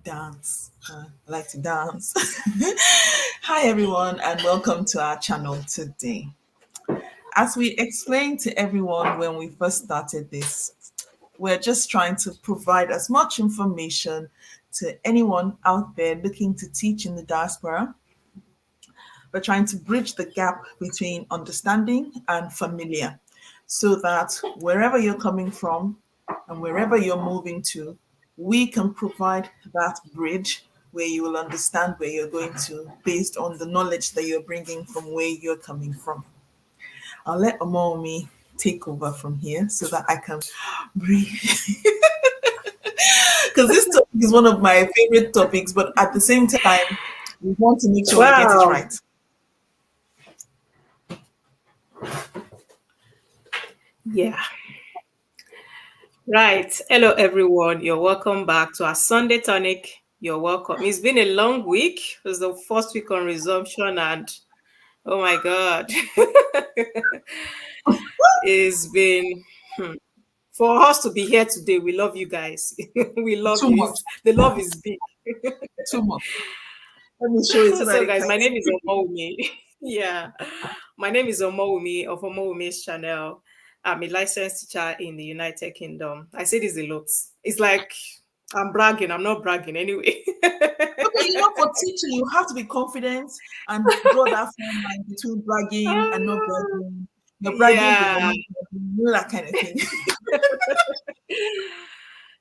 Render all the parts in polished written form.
Dance. I like to dance. Hi, everyone, and welcome to our channel today. As we explained to everyone when we first started this, we're just trying to provide as much information to anyone out there looking to teach in the diaspora. We're trying to bridge the gap between understanding and familiar so that wherever you're coming from and wherever you're moving to, we can provide that bridge where you will understand where you're going to based on the knowledge that you're bringing from where you're coming from. I'll let Omomi take over from here so that I can breathe. Because this topic is one of my favorite topics, but at the same time, we want to make sure we get it Wow. right. Yeah. Right. Hello, everyone. You're welcome back to our Sunday Tonic. You're welcome. It's been a long week. It was the first week on resumption, and oh my God, it's been for us to be here today. We love you guys. We love Too you. much, The love is big. too much. Let me show it so that So, you guys, can my name is see. Omowumi. Yeah, my name is Omowumi of Omowumi's channel. I'm a licensed teacher in the United Kingdom. I say this a lot. It's like I'm bragging. I'm not bragging anyway. Okay, for teaching, you have to be confident and draw that fine line between bragging and not bragging. You're bragging, but you're Yeah. not bragging, that kind of thing.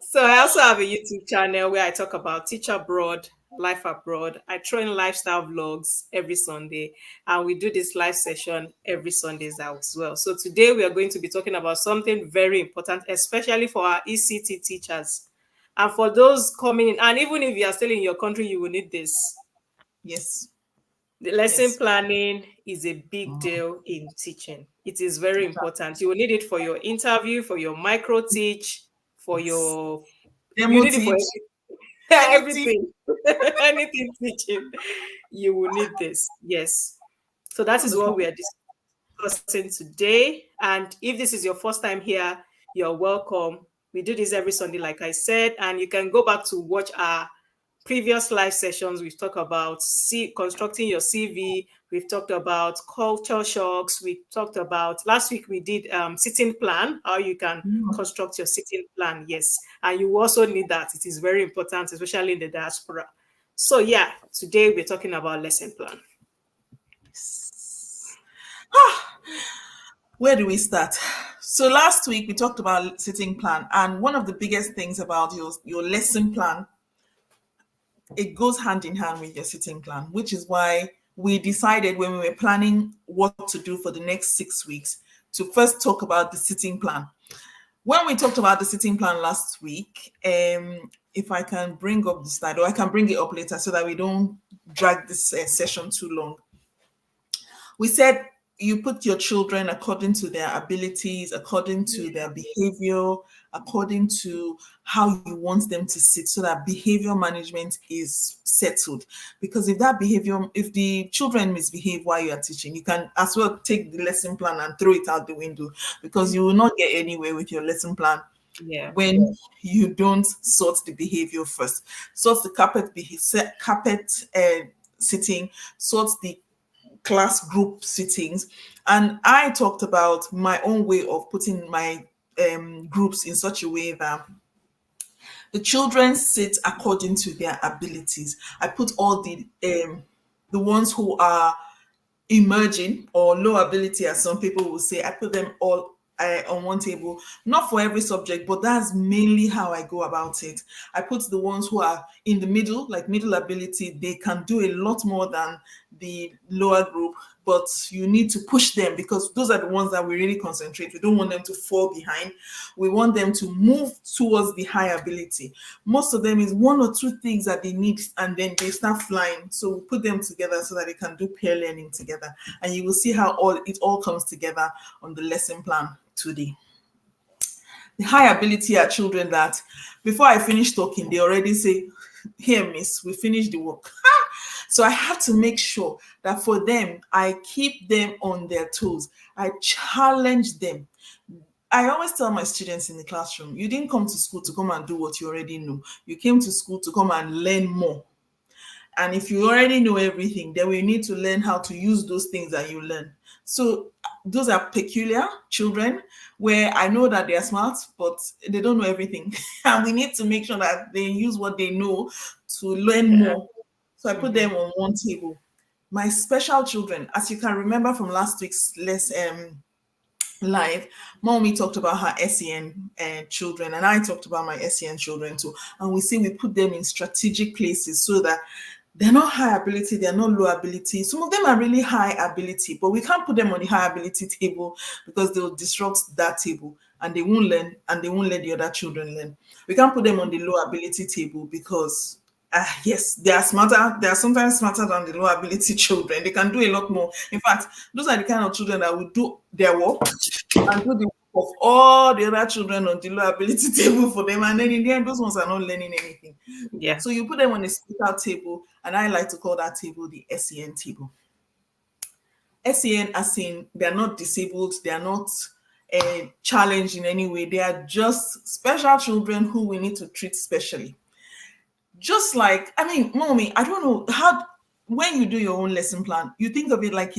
So I also have a YouTube channel where I talk about teach abroad, life abroad. I throw in lifestyle vlogs every Sunday, and we do this live session every Sundays as well. So today we are going to be talking about something very important, especially for our ECT teachers. And for those coming in, and even if you are still in your country, you will need this. Yes, The lesson yes. planning is a big deal in teaching. It is very important. You will need it for your interview, for your micro teach, for Yes. your you Demo need it for teach, anything. everything. Anything teaching, you will need this. Yes. So that is what Wonderful. we are discussing today. And if this is your first time here, you're welcome. We do this every Sunday, like I said, and you can go back to watch our previous live sessions. We've talked about constructing your CV. We've talked about culture shocks. We talked about last week we did sitting plan, how you can construct your sitting plan. Yes, and you also need that. It is very important, especially in the diaspora. So yeah, today we're talking about lesson plan. Where do we start? So last week we talked about sitting plan, and one of the biggest things about your lesson plan, it goes hand in hand with your sitting plan, which is why we decided when we were planning what to do for the next 6 weeks to first talk about the sitting plan. When we talked about the sitting plan last week, if I can bring up the slide, or I can bring it up later so that we don't drag this session too long. We said you put your children according to their abilities, according to their behavior, according to how you want them to sit, so that behavior management is settled. Because if the children misbehave while you are teaching, you can as well take the lesson plan and throw it out the window, because you will not get anywhere with your lesson plan Yeah. when you don't sort the behavior first. Sort the carpet sitting, sort the class group sittings. And I talked about my own way of putting my groups in such a way that the children sit according to their abilities. I put all the ones who are emerging or low ability, as some people will say, I put them all on one table, not for every subject, but that's mainly how I go about it. I put the ones who are in the middle, like middle ability. They can do a lot more than the lower group, but you need to push them, because those are the ones that we really concentrate. We don't want them to fall behind. We want them to move towards the high ability. Most of them is one or two things that they need, and then they start flying. So we put them together so that they can do peer learning together, and you will see how it all comes together on the lesson plan today. The high ability are children that before I finish talking, they already say, "Here, miss, we finished the work." So I have to make sure that for them, I keep them on their toes. I challenge them. I always tell my students in the classroom, you didn't come to school to come and do what you already know. You came to school to come and learn more. And if you already know everything, then we need to learn how to use those things that you learn. So those are peculiar children where I know that they are smart, but they don't know everything. And we need to make sure that they use what they know to learn more. So I put them on one table. My special children, as you can remember from last week's live, Mommy talked about her SEN children, and I talked about my SEN children too. And we say we put them in strategic places so that they're not high ability, they're not low ability. Some of them are really high ability, but we can't put them on the high ability table because they'll disrupt that table and they won't learn and they won't let the other children learn. We can't put them on the low ability table because yes, they are smarter. They are sometimes smarter than the low ability children. They can do a lot more. In fact, those are the kind of children that will do their work and do the work of all the other children on the low ability table for them. And then in the end, those ones are not learning anything. Yeah. So you put them on a split-out table, and I like to call that table the SEN table. SEN, as in they're not disabled, they are not challenged in any way. They are just special children who we need to treat specially. Just like, I mean, Mommy, I don't know how, when you do your own lesson plan, you think of it like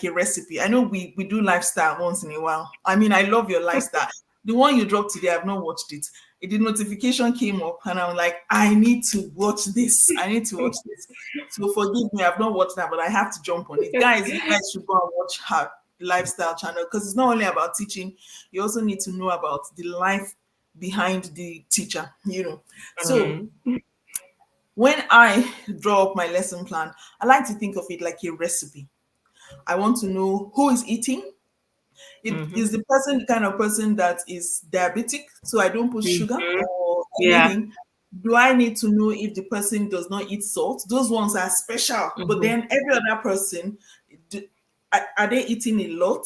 a recipe. I know we do lifestyle once in a while. I mean, I love your lifestyle. The one you dropped today, I've not watched it. The notification came up and I'm like, I need to watch this. I need to watch this. So forgive me, I've not watched that, but I have to jump on it. Guys, you guys should go and watch her lifestyle channel because it's not only about teaching, you also need to know about the life behind the teacher, you know. So when I draw up my lesson plan, I like to think of it like a recipe. I want to know who is eating. Is the person the kind of person that is diabetic, so I don't put sugar or anything? Do I need to know if the person does not eat salt? Those ones are special. But then every other person, are they eating a lot?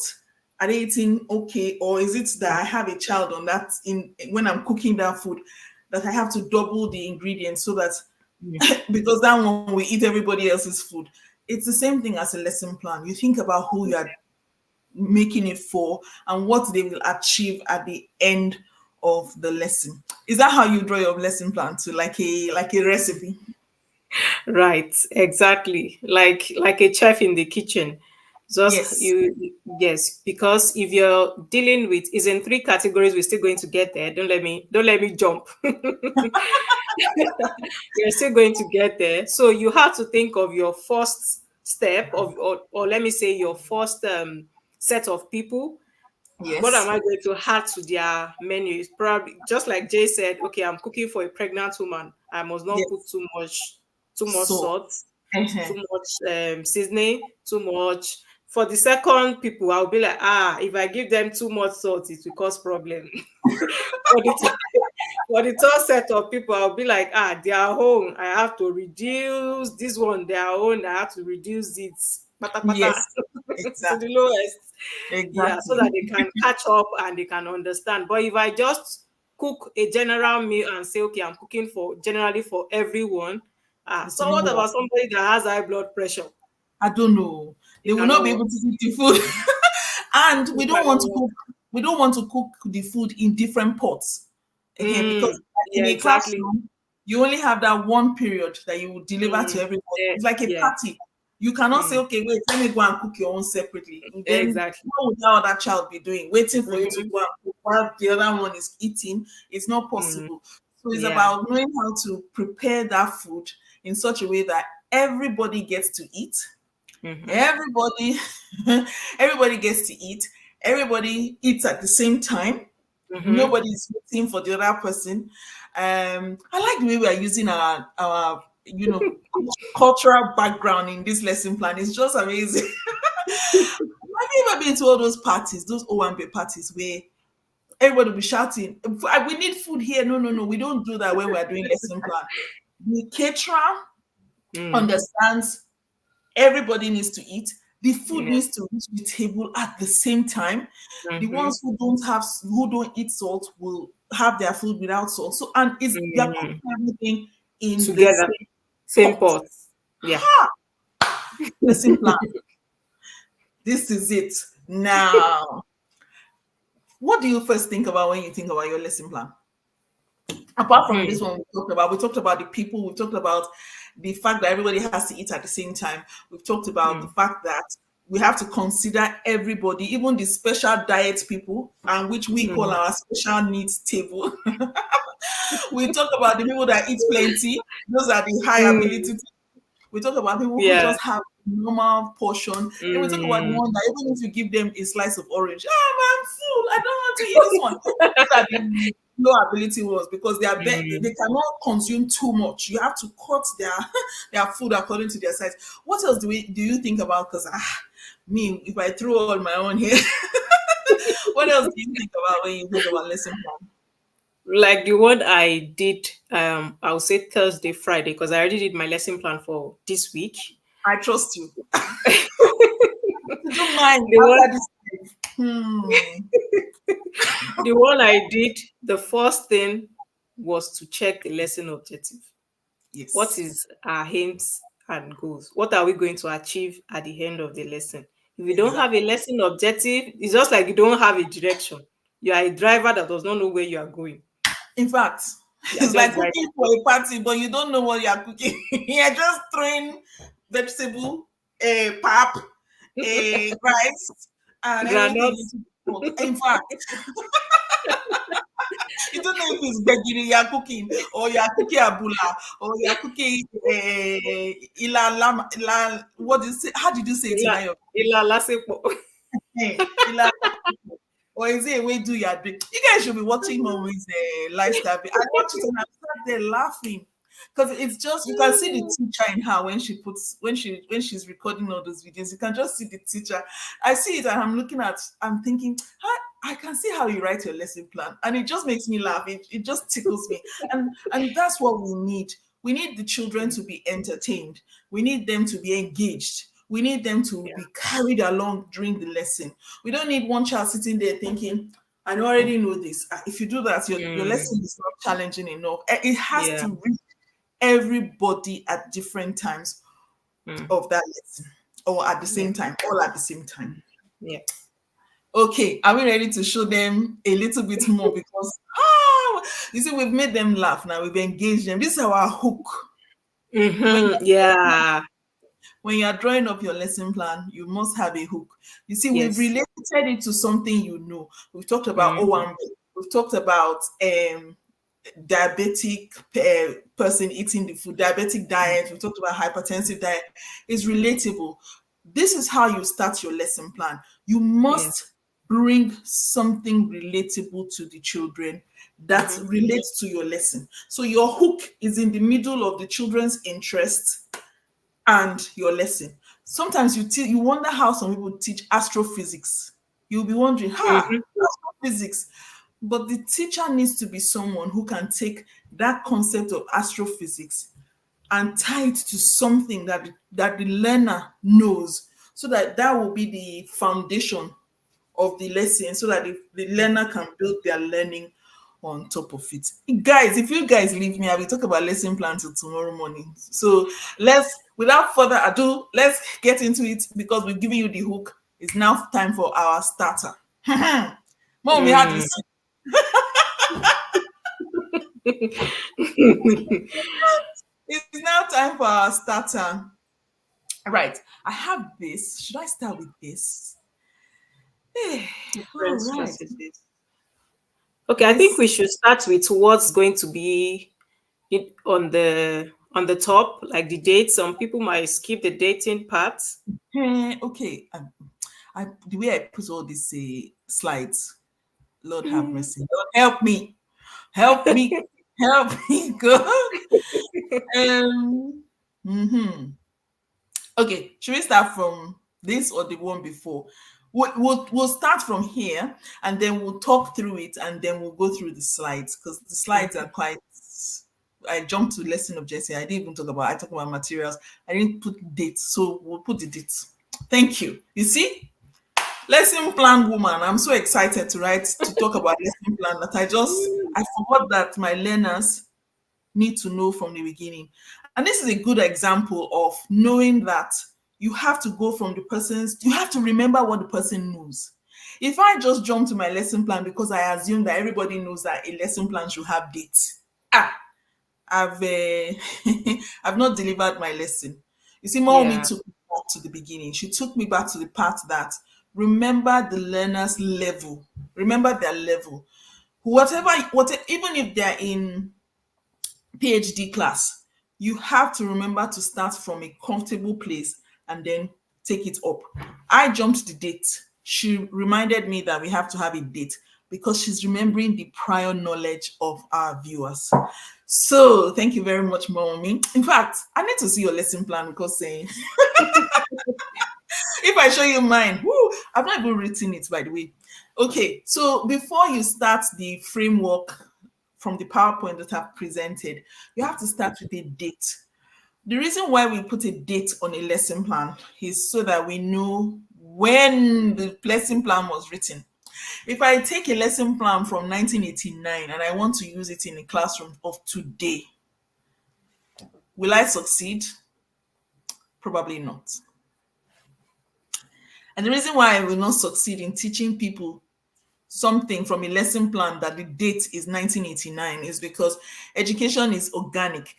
Are they eating okay? Or is it that I have a child on that when I'm cooking that food that I have to double the ingredients so that because that one we eat everybody else's food? It's the same thing as a lesson plan. You think about who you are making it for and what they will achieve at the end of the lesson. Is that how you draw your lesson plan to like a recipe? Right, exactly. Like a chef in the kitchen. Just yes, because if you're dealing with is in 3 categories, we're still going to get there. Don't let me jump. You're still going to get there. So you have to think of your first step or let me say your first set of people. Yes. What am I going to add to their menu? It's probably just like Jay said, okay, I'm cooking for a pregnant woman. I must not put too much salt, too much seasoning, too much. For the second people, I'll be like, if I give them too much salt, it will cause problem. For the third set of people, I'll be like, their own, I have to reduce this one, their own, I have to reduce it. Yes, exactly. To the lowest. Exactly. Yeah, so that they can catch up and they can understand. But if I just cook a general meal and say, okay, I'm cooking generally for everyone, so what about somebody that has high blood pressure? I don't know. They will not be able to eat the food. And we don't want to cook the food in different pots. Because in a classroom, you only have that one period that you will deliver to everybody. It's like a party. You cannot say, okay, wait, let me go and cook your own separately. Then what would that other child be doing? Waiting for you to go and cook while the other one is eating. It's not possible. So it's about knowing how to prepare that food in such a way that everybody gets to eat. Everybody gets to eat. Everybody eats at the same time. Nobody is waiting for the other person. I like the way we are using our cultural background in this lesson plan. It's just amazing. Have you ever been to all those parties, those Owambe parties where everybody will be shouting, we need food here? No, we don't do that when we're doing lesson plan. The caterer understands everybody needs to eat. The food needs to reach the table at the same time. The ones who don't eat salt will have their food without salt. So they're putting everything in together, same pot. Yeah. Lesson plan. This is it now. What do you first think about when you think about your lesson plan? Apart from this one we talked about the people, we talked about the fact that everybody has to eat at the same time. We've talked about the fact that we have to consider everybody, even the special diet people, and which we call our special needs table. We talk about the people that eat plenty, those are the high ability. We talk about people who Yeah. just have normal portion. Then we talk about the one that even if you give them a slice of orange, I'm full, I don't want to eat this one. Those are the low ability ones because they cannot consume too much. You have to cut their food according to their size. What else do you think about? Because me, if I throw all my own here, what else do you think about when you think about lesson plan? Like the one I did, I'll say Thursday, Friday, because I already did my lesson plan for this week. I trust you. Don't mind The one, after this. the one I did, the first thing was to check the lesson objective. Yes. What is our aims and goals? What are we going to achieve at the end of the lesson? If you don't have a lesson objective, it's just like you don't have a direction. You are a driver that does not know where you are going. In fact, it's like cooking for a party, but you don't know what you are cooking. You're just throwing vegetable, pap, rice, and everything. In fact, you don't know if it's begiri you're cooking, or you're cooking abula, or you're cooking what do you say? How did you say it? Or is it a way do your drink? You guys should be watching Mommy's lifestyle. I watch it and I'm sat there laughing because it's just you can see the teacher in her when she's recording all those videos. You can just see the teacher. I see it and I'm thinking, I can see how you write your lesson plan, and it just makes me laugh. It just tickles me, and that's what we need. We need the children to be entertained. We need them to be engaged. We need them to be carried along during the lesson. We don't need one child sitting there thinking, I already know this. If you do that, your lesson is not challenging enough. It has to reach everybody at different times of that lesson, or at the same time, all at the same time. Yeah. Okay, are we ready to show them a little bit more? Because you see, we've made them laugh now. We've engaged them. This is our hook. When you're drawing up your lesson plan, you must have a hook. You see, we've related it to something you know. We've talked about O1B. We've talked about diabetic person eating the food, diabetic diet. We've talked about hypertensive diet. It's relatable. This is how you start your lesson plan. You must bring something relatable to the children that relates to your lesson. So your hook is in the middle of the children's interests and your lesson. Sometimes you wonder how some people teach astrophysics. You'll be wondering, astrophysics. But the teacher needs to be someone who can take that concept of astrophysics and tie it to something that the learner knows, so that will be the foundation of the lesson, so that the learner can build their learning on top of it. Guys, if you guys leave me, I will talk about lesson plan till tomorrow morning. So without further ado, let's get into it, because we're giving you the hook. It's now time for our starter. Mom, we had this. It's now time for our starter. Right. I have this. Should I start with this? Right. Okay, I think we should start with what's going to be on the top, like the date. Some people might skip the dating part. Okay. The way I put all these slides, Lord have mercy. Lord help me. Help me. Help me, God. Okay, should we start from this or the one before? We'll start from here, and then we'll talk through it, and then we'll go through the slides, because the slides are quite. I jumped to lesson objective. I didn't even talk about. I talked about materials. I didn't put dates, so we'll put the dates. Thank you. You see, lesson plan woman. I'm so excited to talk about lesson plan that I forgot that my learners need to know from the beginning. And this is a good example of knowing that you have to go from you have to remember what the person knows. If I just jump to my lesson plan because I assume that everybody knows that a lesson plan should have dates, I've I've not delivered my lesson. You see, mommy Yeah. took me back to the beginning. She took me back to the part that remember the learner's level, remember their level. Whatever, even if they're in PhD class, you have to remember to start from a comfortable place and then take it up. I jumped the date. She reminded me that we have to have a date because she's remembering the prior knowledge of our viewers. So thank you very much, mommy. In fact, I need to see your lesson plan because if I show you mine, whoo, I've not even written it, by the way. Okay, so before you start the framework from the PowerPoint that I've presented, you have to start with a date. The reason why we put a date on a lesson plan is so that we know when the lesson plan was written. If I take a lesson plan from 1989 and I want to use it in a classroom of today, will I succeed? Probably not. And the reason why I will not succeed in teaching people something from a lesson plan that the date is 1989 is because education is organic.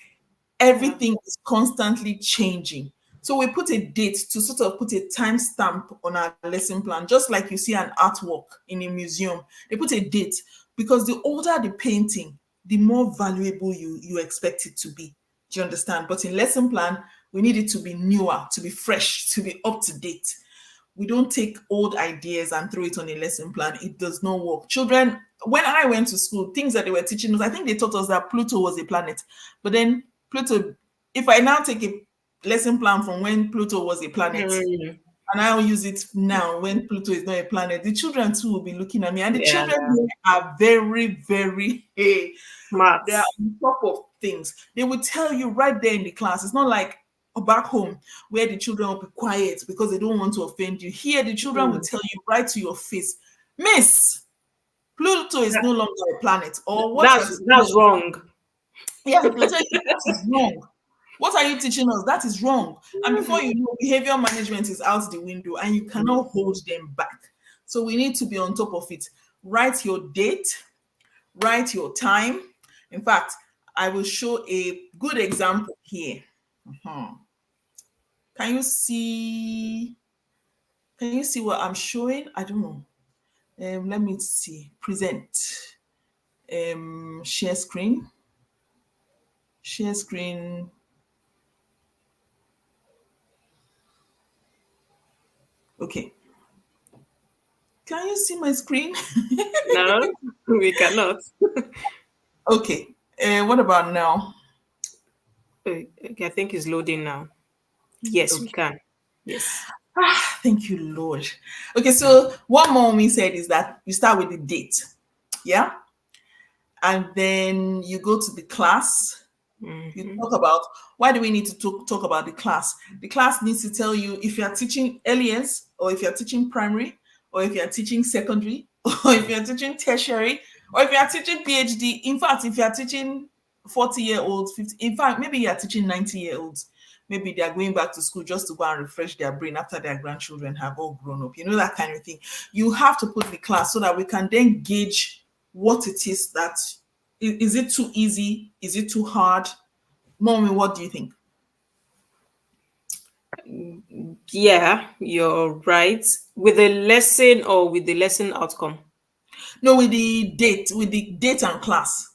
Everything is constantly changing. So we put a date to sort of put a timestamp on our lesson plan, just like you see an artwork in a museum. They put a date because the older the painting, the more valuable you expect it to be. Do you understand? But in lesson plan, we need it to be newer, to be fresh, to be up to date. We don't take old ideas and throw it on a lesson plan. It does not work. Children, when I went to school, things that they were teaching us, I think they taught us that Pluto was a planet. But then Pluto, if I now take a lesson plan from when Pluto was a planet and I'll use it now when Pluto is not a planet, the children too will be looking at me. And the Yeah. children are very, very, they Smart. are on top of things. They will tell you right there in the class. It's not like back home where the children will be quiet because they don't want to offend you. Here, the children will tell you right to your face, Miss, Pluto is no longer a planet. Or what That's wrong. Yeah, they will tell you that is wrong. What are you teaching us? That is wrong. And before you know, behavior management is out the window and you cannot hold them back. So we need to be on top of it. Write your date, write your time. In fact, I will show a good example here. Can you see? Can you see what I'm showing? I don't know. Let me see. Present. Share screen. Share screen. Okay. Can you see my screen? No, we cannot. Okay. What about now? Okay, I think it's loading now. Yes, we can. Yes. Thank you, Lord. Okay, so what mommy said is that you start with the date. Yeah. And then you go to the class. You talk about why do we need to talk about the class? The class needs to tell you if you are teaching LES or if you are teaching primary or if you are teaching secondary or if you are teaching tertiary or if you are teaching PhD. In fact, if you are teaching 40-year-olds, 50, in fact, maybe you are teaching 90-year-olds. Maybe they are going back to school just to go and refresh their brain after their grandchildren have all grown up. You know, that kind of thing. You have to put the class so that we can then gauge what it is that is it too easy? Is it too hard? Mommy, what do you think? Yeah, you're right. With the lesson or with the lesson outcome? No, with the date and class.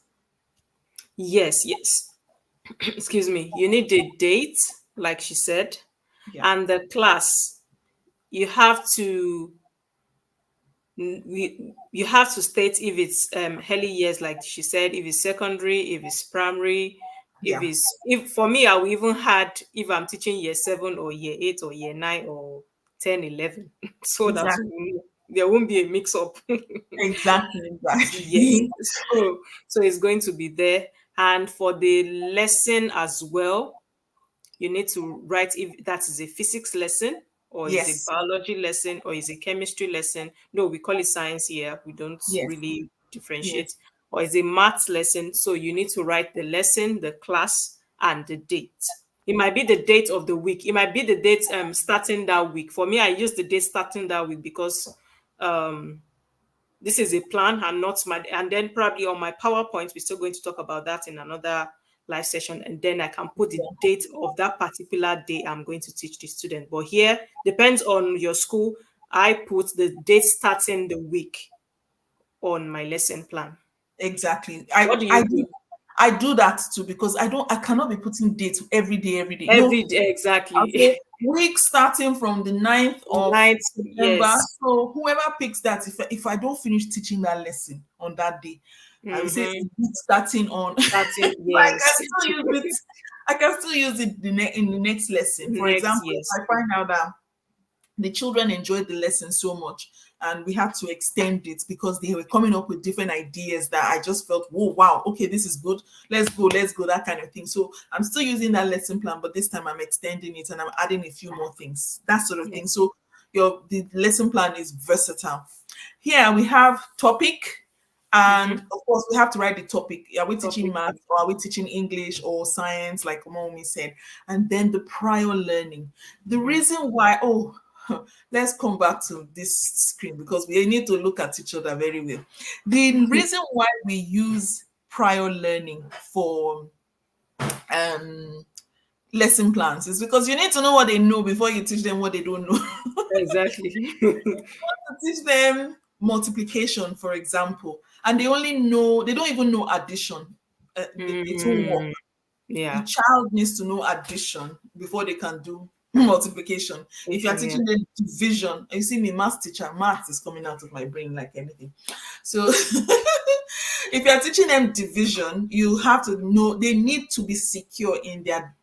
Yes. Excuse me. You need the date, like she said, Yeah. and the class. You have to you have to state if it's early years, like she said, if it's secondary, if it's primary, Yeah. if for me, I will even had if I'm teaching year 7 or year 8 or year 9 or 10, 11, so that Exactly. there won't be a mix up. Exactly. Yes. So it's going to be there. And for the lesson as well, you need to write if that is a physics lesson or is a Yes. biology lesson or is a chemistry lesson. No, we call it science here. We don't Yes. really differentiate. Yes. Or is a maths lesson. So you need to write the lesson, the class, and the date. It might be the date of the week. It might be the date starting that week. For me, I use the date starting that week because this is a plan and not my, and then probably on my PowerPoint, we're still going to talk about that in another live session, and then I can put the date of that particular day I'm going to teach the student. But here, depends on your school, I put the date starting the week on my lesson plan. Exactly. What do you do? I do that too, because I cannot be putting dates every day. Every day, exactly. Week starting from the 9th of September. Yes. So whoever picks that, if I don't finish teaching that lesson on that day, I will say it's starting on. Yes. I can still use it in the next lesson. For example, if I find out that the children enjoyed the lesson so much and we had to extend it because they were coming up with different ideas that I just felt, whoa, wow, okay, this is good. Let's go, that kind of thing. So I'm still using that lesson plan, but this time I'm extending it and I'm adding a few more things, that sort of thing. So the lesson plan is versatile. Here we have topic. And of course, we have to write the topic. Are we teaching math, or are we teaching English or science, like Momi said? And then the prior learning. The reason why, let's come back to this screen because we need to look at each other very well. The reason why we use prior learning for lesson plans is because you need to know what they know before you teach them what they don't know. Exactly. You want to teach them multiplication, for example, and they don't even know addition. It won't work. Yeah. The child needs to know addition before they can do multiplication. If you're teaching them division, you see me, math teacher, math is coming out of my brain like anything. So if you're teaching them division, you have to know they need to be secure in their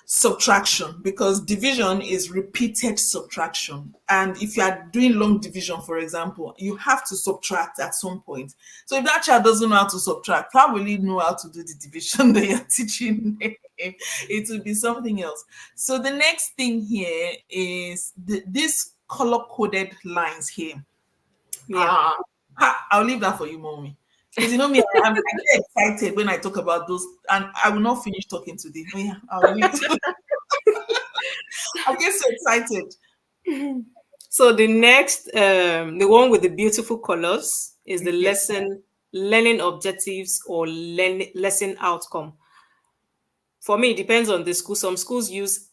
subtraction, because division is repeated subtraction. And if you are doing long division, for example, you have to subtract at some point. So if that child doesn't know how to subtract, how will he know how to do the division that you're teaching? It will be something else. So the next thing here is these color-coded lines here. I'll leave that for you, Mommy. Because you know me, I get excited when I talk about those, and I will not finish talking today. I'll leave. I get so excited. So the next, the one with the beautiful colors is the lesson learning objectives or lesson outcome. For me, it depends on the school. Some schools use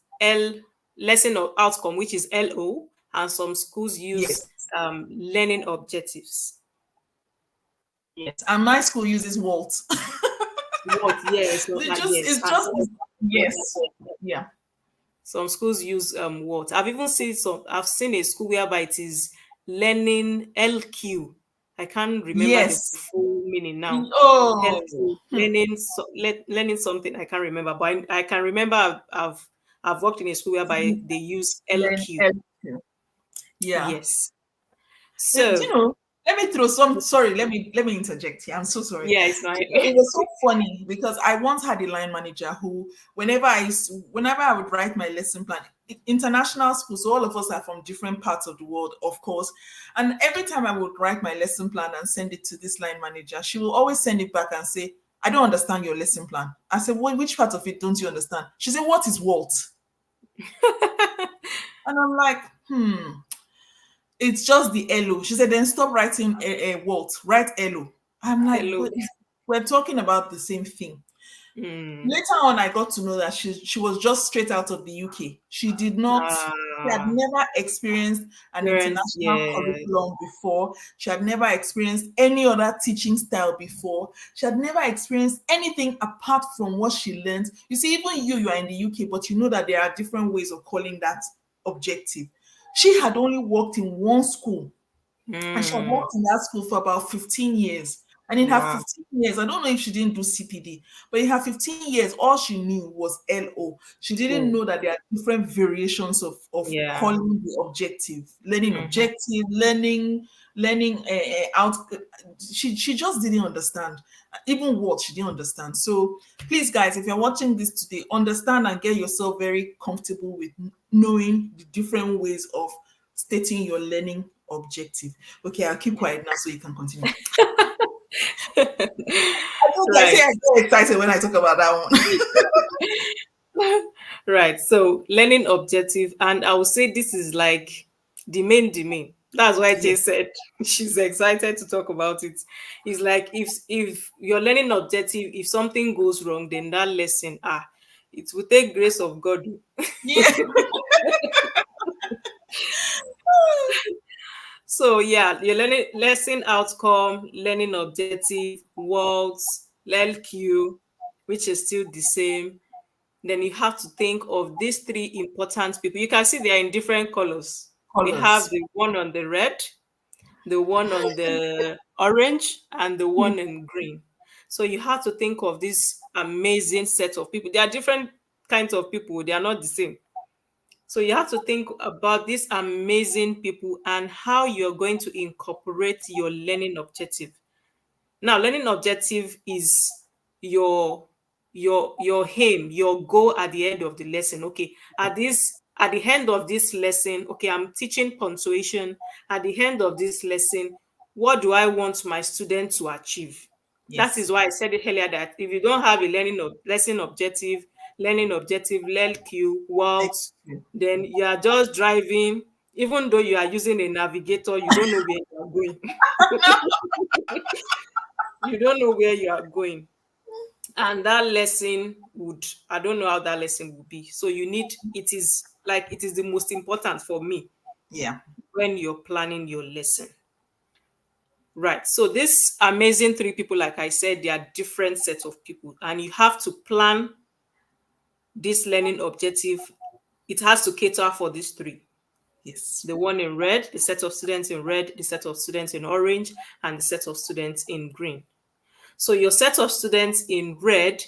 lesson or outcome, which is LO, and some schools use learning objectives. Yes, and my school uses WALT. WALT, yes. Yeah. Some schools use WALT. I've seen a school whereby it is learning LQ. I can't remember the full meaning now. Learning something. I can't remember, but I can remember I've worked in a school whereby they use LQ. Yeah. Yes. So let me throw some. Sorry, let me interject here. I'm so sorry. Yeah, it's fine. It was so funny because I once had a line manager who, whenever I would write my lesson plan, international school, so all of us are from different parts of the world, of course. And every time I would write my lesson plan and send it to this line manager, she will always send it back and say, "I don't understand your lesson plan." I said, "Well, which part of it don't you understand?" She said, "What is WALT?" And I'm like, it's just the LO. She said, then stop writing WALT, write LO. I'm like, we're talking about the same thing. Later on, I got to know that she was just straight out of the UK. She did not, she had never experienced an international curriculum before. She had never experienced any other teaching style before. She had never experienced anything apart from what she learned. You see, even you are in the UK, but you know that there are different ways of calling that objective. She had only worked in one school, and she had worked in that school for about 15 years. And in her 15 years, I don't know if she didn't do CPD, but in her 15 years, all she knew was LO. She didn't know that there are different variations of calling the objective, learning objective, learning out. She just didn't understand. Even what she didn't understand. So please, guys, if you're watching this today, understand and get yourself very comfortable with knowing the different ways of stating your learning objective. Okay, I'll keep quiet now so you can continue. I get excited when I talk about that one. Right. So learning objective, and I would say this is like the main. That's why Jay Yes. said she's excited to talk about it. It's like if your learning objective, if something goes wrong, then that lesson, it will take grace of God. Yeah. So yeah, your learning lesson outcome, learning objective, words, LQ, which is still the same. Then you have to think of these three important people. You can see they are in different colors. We have Colors. the one on the red, the one on the orange, and the Yeah. one in green. So you have to think of this amazing set of people. They are different kinds of people, they are not the same. So you have to think about these amazing people and how you're going to incorporate your learning objective. Now, learning objective is your your aim, your goal at the end of the lesson. Okay, at the end of this lesson, okay, I'm teaching punctuation. At the end of this lesson, what do I want my student to achieve? That is Yes. why I said it earlier that if you don't have a learning objective, learn Q, Thank words, you. then you are just driving. Even though you are using a navigator, you don't know where you are going. You don't know where you are going. And that lesson would, I don't know how that lesson would be. So you need, it is the most important for me Yeah. when you're planning your lesson. Right. So this amazing three people, like I said, they are different sets of people. And you have to plan this learning objective. It has to cater for these three. Yes. The one in red, the set of students in red, the set of students in orange, and the set of students in green. So your set of students in red,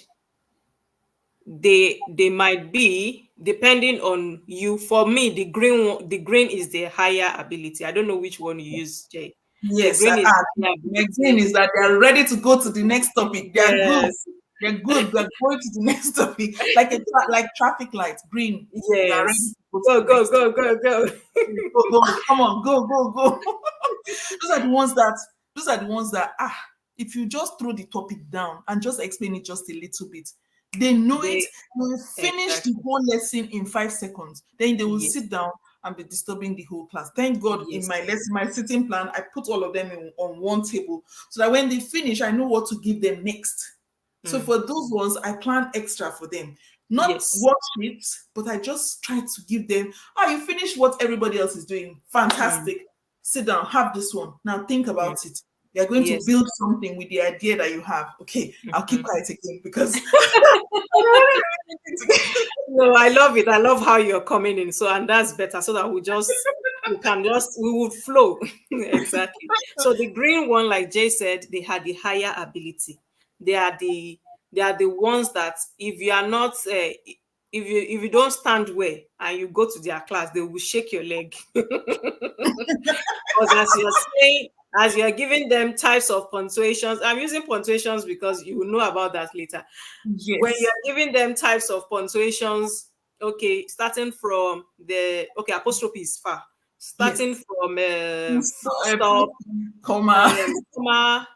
they might be depending on you. For me, the green is the higher ability. I don't know which one you use, Jay. The Yes. green is the higher The thing ability. is that they are ready to go to the next topic. They are good. Yes, They're good. They're going to the next topic. Like like traffic lights, green. You are ready yes. to go to Go, the go, next go, go, go. go, go, come on, go, go, go. those are the ones that if you just throw the topic down and just explain it just a little bit, they know it. They They will finish the exactly. whole lesson in 5 seconds. Then they will Yes, sit down and be disturbing the whole class. Thank God in yes, my lesson, my sitting plan, I put all of them on one table so that when they finish, I know what to give them next. So mm, for those ones, I plan extra for them. Not yes. worksheets, but I just try to give them, you finished what everybody else is doing. Mm, Fantastic. Sit down, have this one. Now think mm, about it. You're going to yes. build something with the idea that you have. Okay, I'll keep Mhm. quiet again because I really need to No, I love it. I love how you're coming in. So, and that's better so that we would flow. Exactly. So the green one, like Jay said, they had the higher ability. They are the they are the ones that if you are not if you don't stand well and you go to their class, they will shake your leg. Because as you're saying, as you're giving them types of punctuations, I'm using punctuations because you will know about that later. When yes, you're giving them types of punctuations, okay, starting from the okay, apostrophe is far. yes. Starting from full Full stop, comma. comma,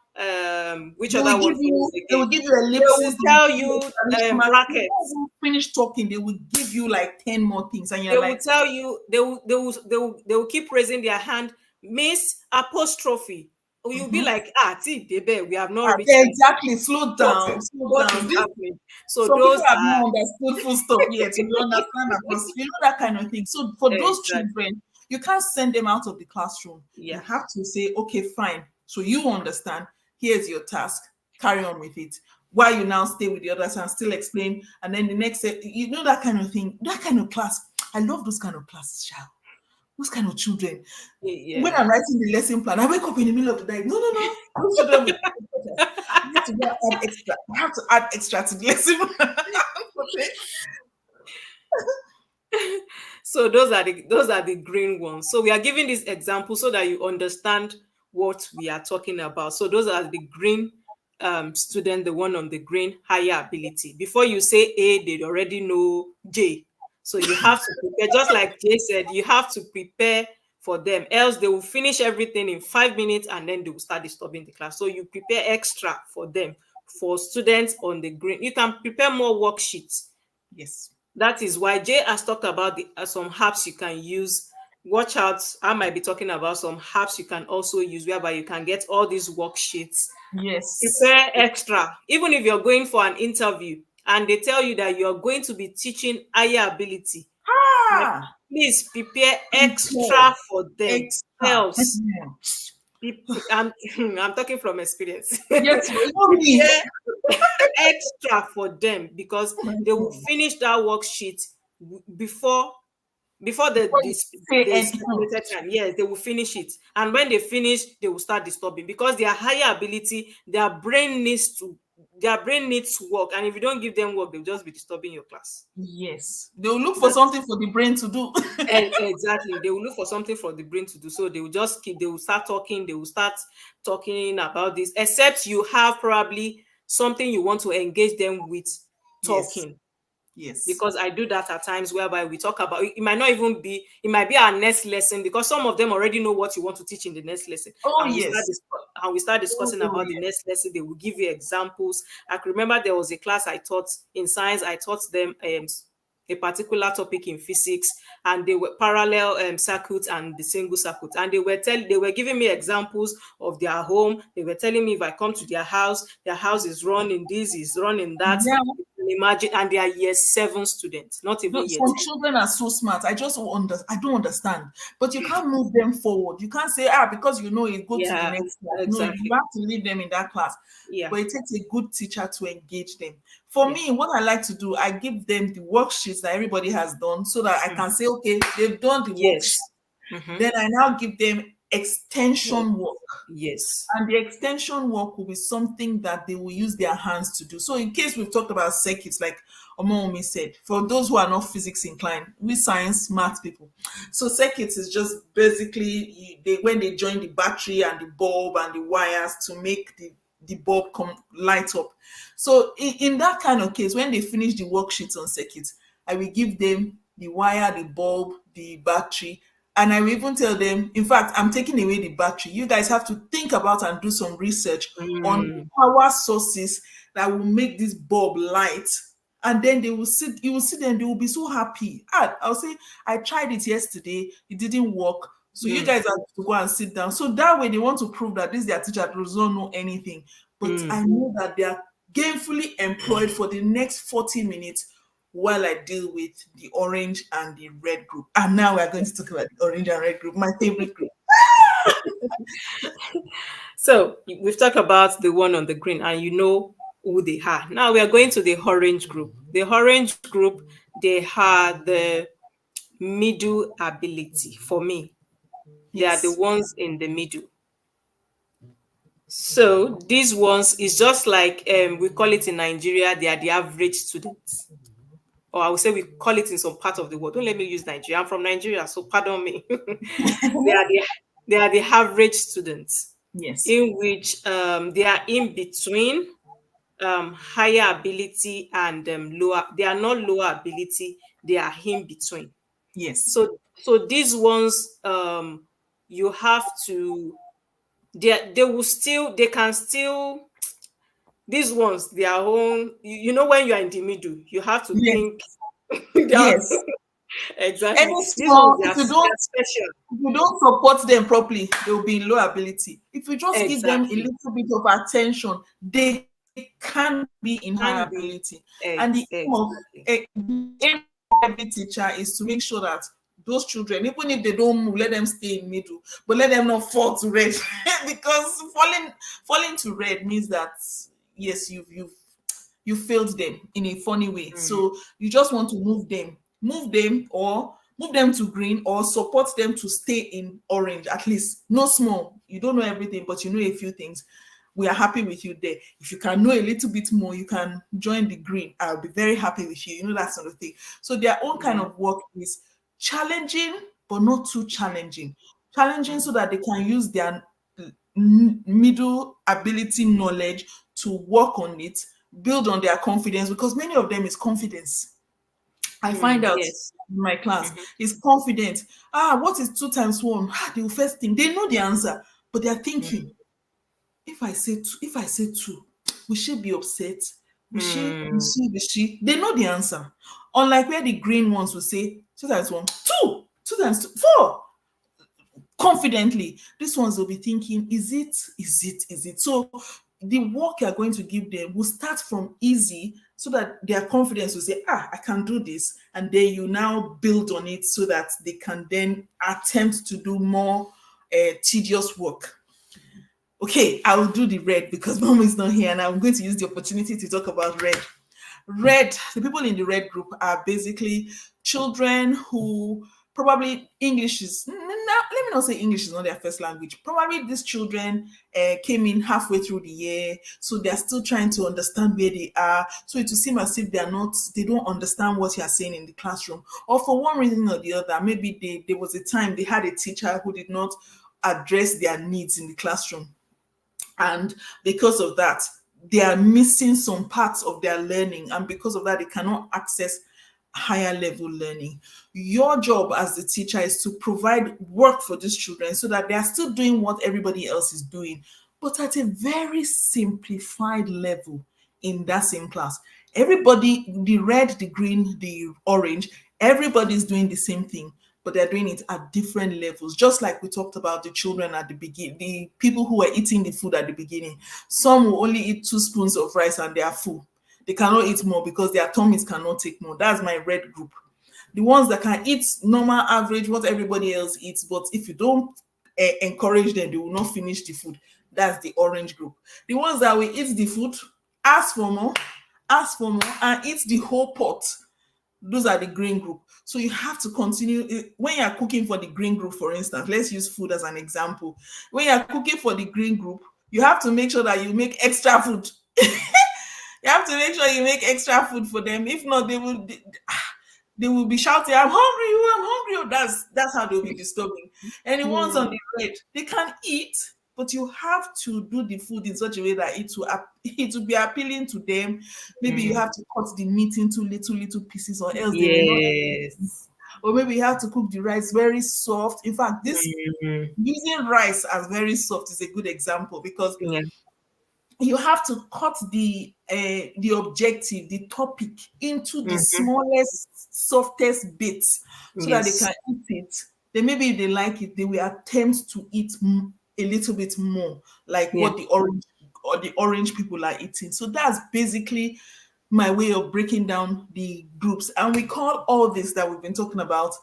which They will other give word you follows they will again? give you They will ellipses, they will tell give you you exclamation marks. Before brackets. you finish talking, they will give you like 10 more things, and They you're will like, tell you, they will keep raising their hand, Miss apostrophe. Or you'll be mhm. like, Debe, we have not reached Yeah, that. exactly. Slow What down, is slow what down. is happening? So Some people those have are not understood full stop yet. You understand apostrophe, that kind of thing. So for those exactly, children, you can't send them out of the classroom. You yeah. have to say, okay, fine. So you understand. Here's your task. Carry on with it. While you now stay with the others and still explain, and then the next, that kind of thing, that kind of class. I love those kind of classes, child. Those kind of children. When Yeah. I'm writing the lesson plan, I wake up in the middle of the night. No, no, no. Those children will I have to go and add extra. I have to add extra to the lesson plan. Okay. So those are the green ones. So we are giving this example so that you understand what we are talking about. So those are the green student, the one on the green higher ability. Before you say A, they already know J. So you have to prepare, just like Jay said, you have to prepare for them. Else they will finish everything in 5 minutes and then they will start disturbing the class. So you prepare extra for them. For students on the green, you can prepare more worksheets. Yes. That is why Jay has talked about some apps you can use. watch out. I might be talking about some apps you can also use whereby you can get all these worksheets. Yes. Prepare extra. Even if you're going for an interview and they tell you that you're going to be teaching higher ability, like, Ah, please prepare prepare extra for them. extra. Else, I'm, I'm talking from experience. Yes, you know me. Prepare extra for them because they will finish that worksheet before Before you say the anything. stipulated time. Yes, they will finish it, and when they finish, they will start disturbing because their higher ability, their brain needs to work, and if you don't give them work, they'll just be disturbing your class. Yes, they'll look for That's something for the brain to do. exactly. They will look for something for the brain to do. So they will just keep. They will start talking. They will start talking about this. Except you have probably something you want to engage them with Yes, talking, yes. because I do that at times whereby we talk about it. Might not even be, it might be our next lesson because some of them already know what you want to teach in the next lesson, Oh and yes. we start Oh, discussing oh about the yes. next lesson. They will give you examples. I can remember there was a class I taught in science. I taught them a particular topic in physics, and they were parallel circuits and the single circuit, and they were giving me examples of their home. They were telling me if I come to their house is running this, is running that. Yeah. Imagine, and they are year 7 students, not even year Some 10. children are so smart. I don't understand. But you can't move them forward. You can't say, because you know it, go to the Yeah, next class. No, you exactly. have to leave them in that class. Yeah, But it takes a good teacher to engage them. For yeah. me, what I like to do, I give them the worksheets that everybody has done so that I can say, okay, they've done the worksheet. Yes. Mm-hmm. Then I now give them extension work. Yes. And the extension work will be something that they will use their hands to do. So, in case we've talked about circuits, like Omomi said, for those who are not physics inclined, we science, math people. So, circuits is just basically when they join the battery and the bulb and the wires to make the bulb come light up. So, in that kind of case, when they finish the worksheets on circuits, I will give them the wire, the bulb, the battery, and I will even tell them, in fact, I'm taking away the battery. You guys have to think about and do some research on Mm. power sources that will make this bulb light. And then you will see them, they will be so happy. I'll say, I tried it yesterday, it didn't work. So you Mm. guys have to go and sit down. So that way they want to prove that this their teacher does not know anything. But Mm. I know that they are gainfully employed for the next 40 minutes while I deal with the orange and the red group. And now we're going to talk about the orange and red group, my favorite group. So we've talked about the one on the green, and you know who they are. Now we are going to the orange group. The orange group, they are the middle ability for me. They are the Yes. ones in the middle. So these ones is just like we call it in Nigeria, they are the average students. Or I would say we call it in some part of the world. Don't let me use Nigeria. I'm from Nigeria, so pardon me. They are the average students, Yes. in which they are in between higher ability and lower. They are not lower ability. They are in between. Yes. So these ones you have to. They can still, these ones their own. You know, when you are in the middle, you have to Yes. think. They are- Yes. exactly. Any These ones small, they if are special. you don't support them properly, they'll be in low ability. If you just give them a Exactly. little bit of attention, they can be in high Can be ability. And the exactly. aim of every teacher is to make sure that those children, even if they don't move, let them stay in middle, but let them not fall to red. Because falling to red means that yes, you failed them in a funny way. Mm. So you just want to move them or move them to green or support them to stay in orange, at least. No small. You don't know everything, but you know a few things. We are happy with you there. If you can know a little bit more, you can join the green. I'll be very happy with you. You know, that sort of thing. So their own kind Mm. of work is challenging, but not too challenging. Challenging so that they can use their middle ability knowledge to work on it, build on their confidence, because many of them is confidence. I find Mm. out Yes. in my class Mhm. is confident. What is 2 times 1? They will first think they know the answer, but they are thinking, if I say 2, will she be upset? Will she? Will Mm. she? Will she? They know the answer. Unlike where the green ones will say 2 times 1, 2, 2 times 2, 4. confidently. These ones will be thinking, is it? So the work you're going to give them will start from easy so that their confidence will say, I can do this. And then you now build on it so that they can then attempt to do more tedious work. Okay, I will do the red because mom is not here and I'm going to use the opportunity to talk about red. Red, the people in the red group are basically children who probably English is, let me not say English is not their first language. Probably these children came in halfway through the year, so they're still trying to understand where they are. So it will seem as if they don't understand what you're saying in the classroom. Or for one reason or the other, maybe there was a time they had a teacher who did not address their needs in the classroom. And because of that, they are missing some parts of their learning. And because of that, they cannot access higher level learning. Your job as the teacher is to provide work for these children so that they are still doing what everybody else is doing, but at a very simplified level in that same class. Everybody, the red, the green, the orange, everybody's doing the same thing, but they're doing it at different levels. Just like we talked about the children at the beginning, the people who were eating the food at the beginning. Some will only eat 2 spoons of rice and they are full. They cannot eat more because their tummies cannot take more. That's my red group. The ones that can eat normal average, what everybody else eats, but if you don't encourage them, they will not finish the food. That's the orange group. The ones that will eat the food, ask for more, and eat the whole pot. Those are the green group. So you have to continue. When you're cooking for the green group, for instance, let's use food as an example. When you're cooking for the green group, you have to make sure that you make extra food. You have to make sure you make extra food for them. If not, they will be shouting, I'm hungry. That's how they'll be disturbing. And the ones on the red, they can eat, but you have to do the food in such a way that it will be appealing to them. Maybe you have to cut the meat into little pieces, or else they will not eat. Or maybe you have to cook the rice very soft. In fact, this using rice as very soft is a good example, because you have to cut the objective, the topic, into the smallest, softest bits so that they can eat it. Then maybe if they like it, they will attempt to eat a little bit more, like what the orange people are eating. So that's basically my way of breaking down the groups. And we call all this that we've been talking about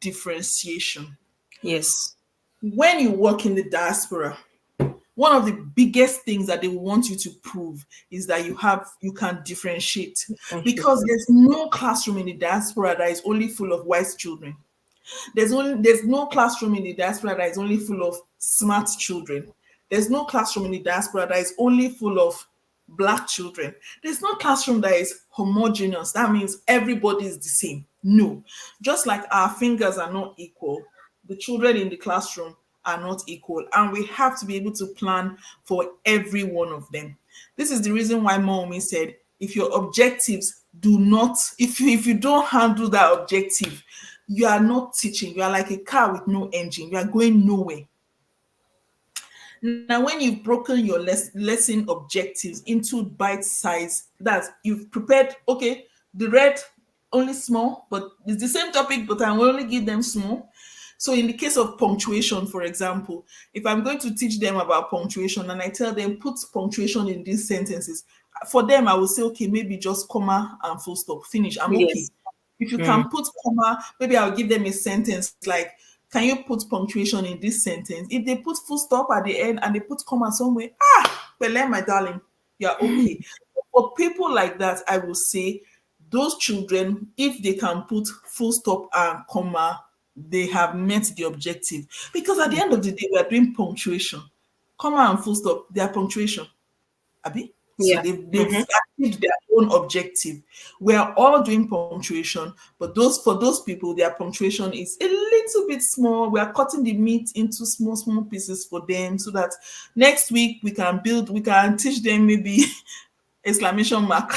differentiation. Yes. When you work in the diaspora, one of the biggest things that they want you to prove is that you can differentiate, because there's no classroom in the diaspora that is only full of white children. There's no classroom in the diaspora that is only full of smart children. There's no classroom in the diaspora that is only full of Black children. There's no classroom that is homogeneous. That means everybody is the same. No. Just like our fingers are not equal, the children in the classroom are not equal, and we have to be able to plan for every one of them. This is the reason why Mommy said, if your objectives do not, if you don't handle that objective, you are not teaching. You are like a car with no engine. You are going nowhere. Now, when you've broken your lesson objectives into bite size, that you've prepared, okay, the red only small, but it's the same topic, but I will only give them small. So in the case of punctuation, for example, if I'm going to teach them about punctuation and I tell them put punctuation in these sentences, for them I will say, okay, maybe just comma and full stop, finish. I'm okay. If you can put comma, maybe I'll give them a sentence like, can you put punctuation in this sentence? If they put full stop at the end and they put comma somewhere, well, my darling, you're okay. For people like that, I will say those children, if they can put full stop and comma, they have met the objective. Because at the end of the day, we are doing punctuation. Comma and full stop, they are punctuation. Abi? So they've achieved their own objective. We are all doing punctuation, but for those people, their punctuation is a little bit small. We are cutting the meat into small pieces for them, so that next week we can teach them maybe exclamation mark.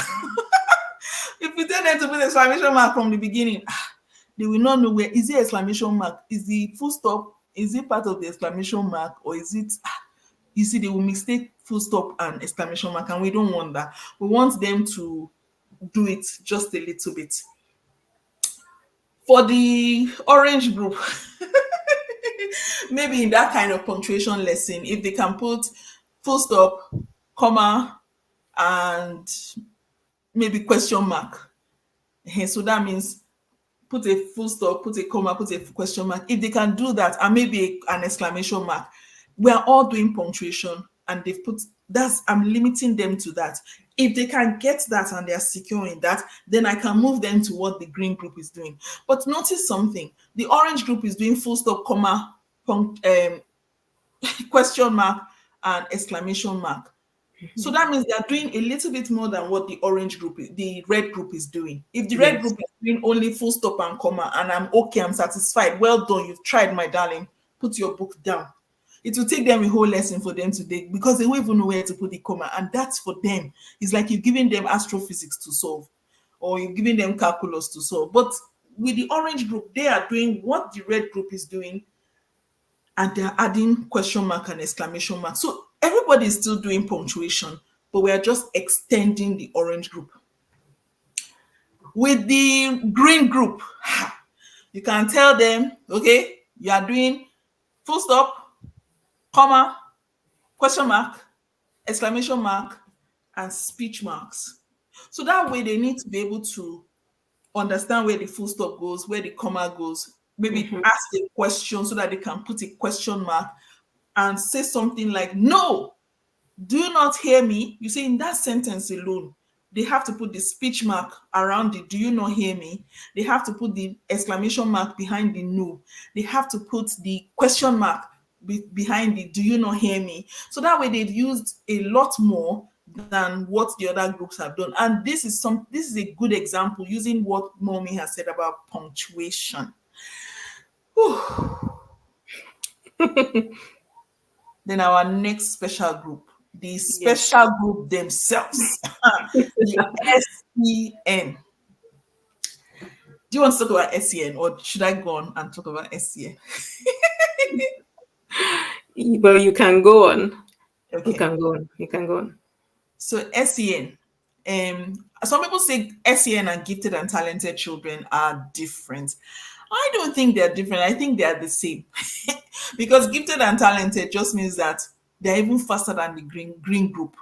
If we tell them to put exclamation mark from the beginning, they will not know where is the exclamation mark. Is the full stop? Is it part of the exclamation mark, or is it? You see, they will mistake full stop and exclamation mark, and we don't want that. We want them to do it just a little bit. For the orange group, Maybe in that kind of punctuation lesson, if they can put full stop, comma, and maybe question mark. So that means put a full stop, put a comma, put a question mark. If they can do that, and maybe an exclamation mark, we are all doing punctuation, and they've put that's I'm limiting them to that. If they can get that and they are secure in that, then I can move them to what the green group is doing. But notice something: the orange group is doing full stop, comma, question mark, and exclamation mark. So that means they are doing a little bit more than what the orange group, the red group is doing. If the red Yes. group is doing only full stop and comma, and I'm okay, I'm satisfied, well done, you've tried, my darling, put your book down. It will take them a whole lesson for them to take because they won't even know where to put the comma, and that's for them. It's like you're giving them astrophysics to solve, or you're giving them calculus to solve. But with the orange group, they are doing what the red group is doing, and they're adding question mark and exclamation mark. So everybody is still doing punctuation, but we are just extending the orange group. With the green group, you can tell them, okay, you are doing full stop, comma, question mark, exclamation mark, and speech marks. So that way they need to be able to understand where the full stop goes, where the comma goes, maybe Mhm. ask a question so that they can put a question mark and say something like, no, do you not hear me? You see, in that sentence alone, they have to put the speech mark around it. Do you not hear me? They have to put the exclamation mark behind the no. They have to put the question mark behind it. Do you not hear me? So that way they've used a lot more than what the other groups have done. And this is a good example using what Mommy has said about punctuation. Whew. Then our next special group, the Yes. special group themselves, the SEN. Do you want to talk about SEN or should I go on and talk about SEN? Well, you can go on. You Okay. can go on. You can go on. So SEN. Some people say SEN and gifted and talented children are different. I don't think they're different. I think they are the same. Because gifted and talented just means that they're even faster than the green group.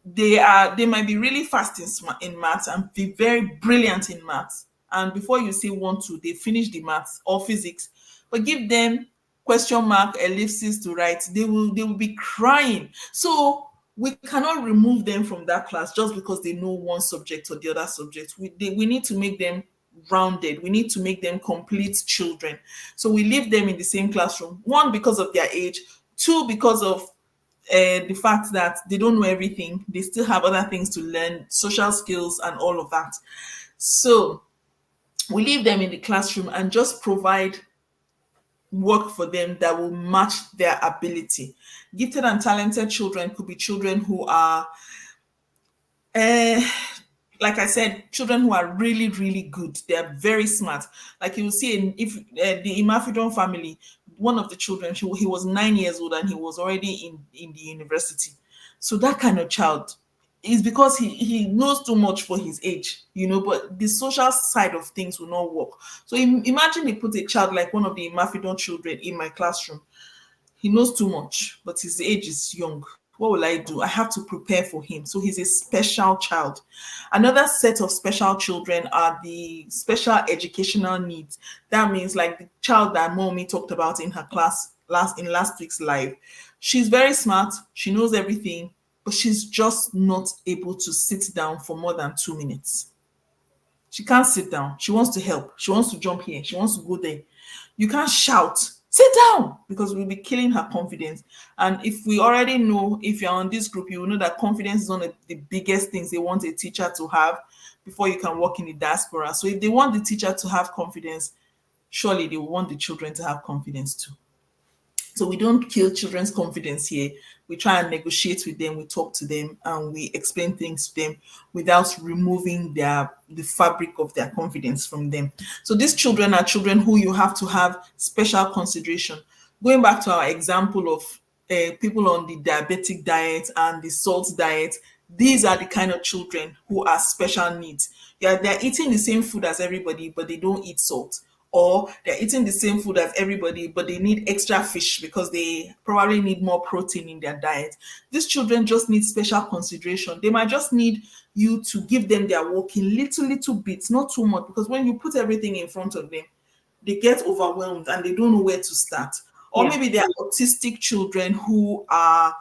They might be really fast in maths and be very brilliant in maths, and before you say one two they finish the maths or physics, but give them question mark ellipses to write, they will be crying. So we cannot remove them from that class just because they know one subject or the other subject. We need to make them rounded. We need to make them complete children. So we leave them in the same classroom, one because of their age, two because of the fact that they don't know everything, they still have other things to learn, social skills, and all of that. So we leave them in the classroom and just provide work for them that will match their ability. Gifted and talented children could be children who are, uh, like I said, children who are really, really good. They are very smart. Like you will see, if the Imafidon family, one of the children, he was 9 years old and he was already in the university. So that kind of child is because he knows too much for his age, but the social side of things will not work. So imagine they put a child like one of the Imafidon children in my classroom. He knows too much, but his age is young. What will I do? I have to prepare for him. So he's a special child. Another set of special children are the special educational needs. That means like the child that Mommy talked about in her class last week's live. She's very smart, she knows everything, but she's just not able to sit down for more than 2 minutes. She can't sit down. She wants to help. She wants to jump here. She wants to go there. You can't shout, sit down, because we'll be killing her confidence. And if we already know, if you're on this group, you will know that confidence is one of the biggest things they want a teacher to have before you can work in the diaspora. So if they want the teacher to have confidence, surely they will want the children to have confidence too. So we don't kill children's confidence here. We try and negotiate with them, we talk to them, and we explain things to them without removing the fabric of their confidence from them. So these children are children who you have to have special consideration. Going back to our example of people on the diabetic diet and the salt diet, these are the kind of children who are special needs. Yeah, they're eating the same food as everybody, but they don't eat salt, or they're eating the same food as everybody, but they need extra fish because they probably need more protein in their diet. These children just need special consideration. They might just need you to give them their work in little bits, not too much, because when you put everything in front of them, they get overwhelmed and they don't know where to start. Or Yeah. maybe they are autistic children who are,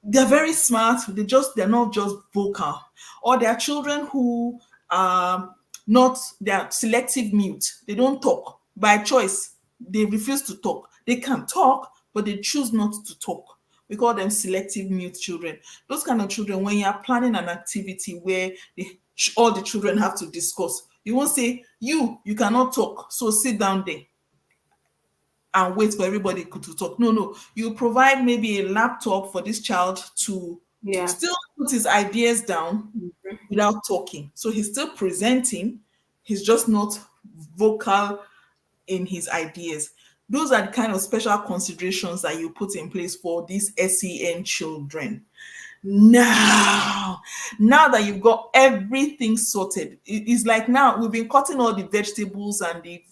they're very smart, they're not just vocal. Or there are children who are not, they're selective mute, they don't talk by choice, they refuse to talk. They can talk, but they choose not to talk. We call them selective mute children. Those kind of children, when you are planning an activity where all the children have to discuss, you won't say, you cannot talk, so sit down there and wait for everybody to talk. No, you provide maybe a laptop for this child to Yeah. still put his ideas down Mhm. without talking. So he's still presenting, he's just not vocal in his ideas. Those are the kind of special considerations that you put in place for these SEN children. Now that you've got everything sorted, it's like now we've been cutting all the vegetables and the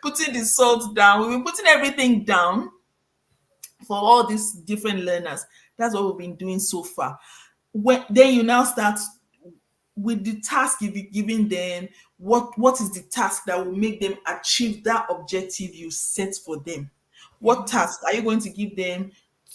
putting the salt down. We've been putting everything down for all these different learners. That's what we've been doing so far. Then you now start with the task you've been giving them. What is the task that will make them achieve that objective you set for them? What task are you going to give them?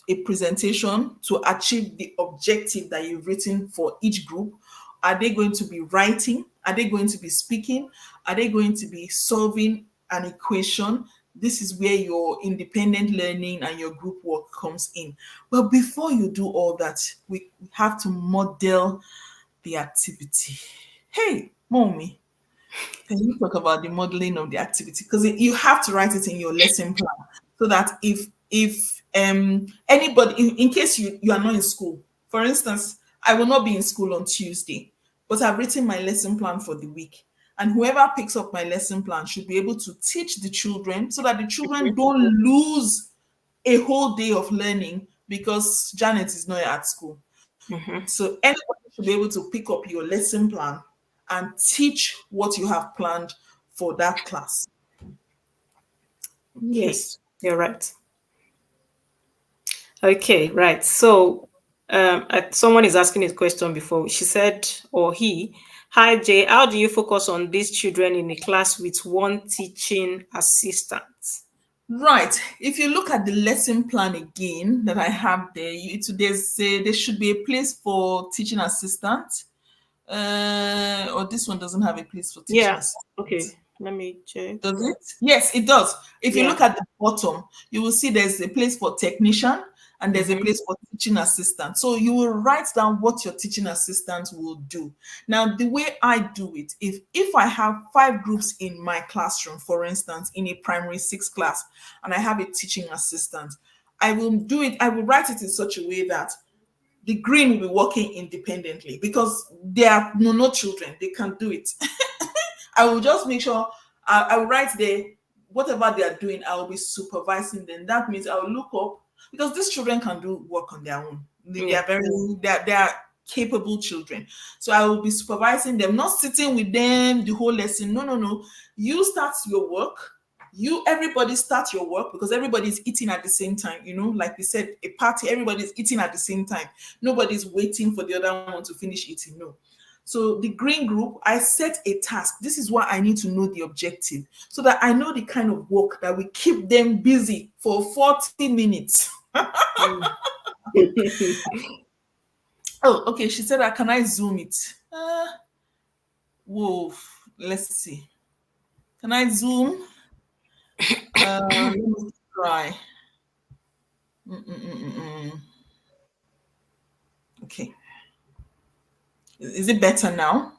A presentation to achieve the objective that you've written for each group? Are they going to be writing? Are they going to be speaking? Are they going to be solving an equation? This is where your independent learning and your group work comes in. But before you do all that, we have to model the activity. Hey, mommy, can you talk about the modeling of the activity? Because you have to write it in your lesson plan so that if anybody, in case you are not in school, for instance, I will not be in school on Tuesday, but I've written my lesson plan for the week. And whoever picks up my lesson plan should be able to teach the children so that the children don't lose a whole day of learning because Janet is not at school. Mhm. So anybody should be able to pick up your lesson plan and teach what you have planned for that class. Okay. Yes, you're right. Okay, right. So, someone is asking a question before. She said, or he, "Hi Jay, how do you focus on these children in a class with one teaching assistant?" Right. If you look at the lesson plan again that I have there, there should be a place for teaching assistant. Or this one doesn't have a place for teaching Yeah. assistant. Okay. Let me check. Does it? Yes, it does. If you Yeah. look at the bottom, you will see there's a place for technician and there's a Mhm. place for teaching assistant. So you will write down what your teaching assistant will do. Now, the way I do it, if I have 5 groups in my classroom, for instance, in a primary 6 class, and I have a teaching assistant, I will write it in such a way that the green will be working independently because they are no children, they can do it. I will just make sure I will write there whatever they are doing. I will be supervising them. That means I will look up because these children can do work on their own. They Yeah. are they are capable children. So I will be supervising them, not sitting with them the whole lesson. No. You start your work. Everybody start your work because everybody's eating at the same time. Like we said, a party, everybody's eating at the same time. Nobody's waiting for the other one to finish eating. No. So the green group, I set a task. This is why I need to know the objective so that I know the kind of work that will keep them busy for 40 minutes. Oh, okay. She said, can I zoom it? Whoa, let's see. Can I zoom? Let me try. Okay. Is it better now?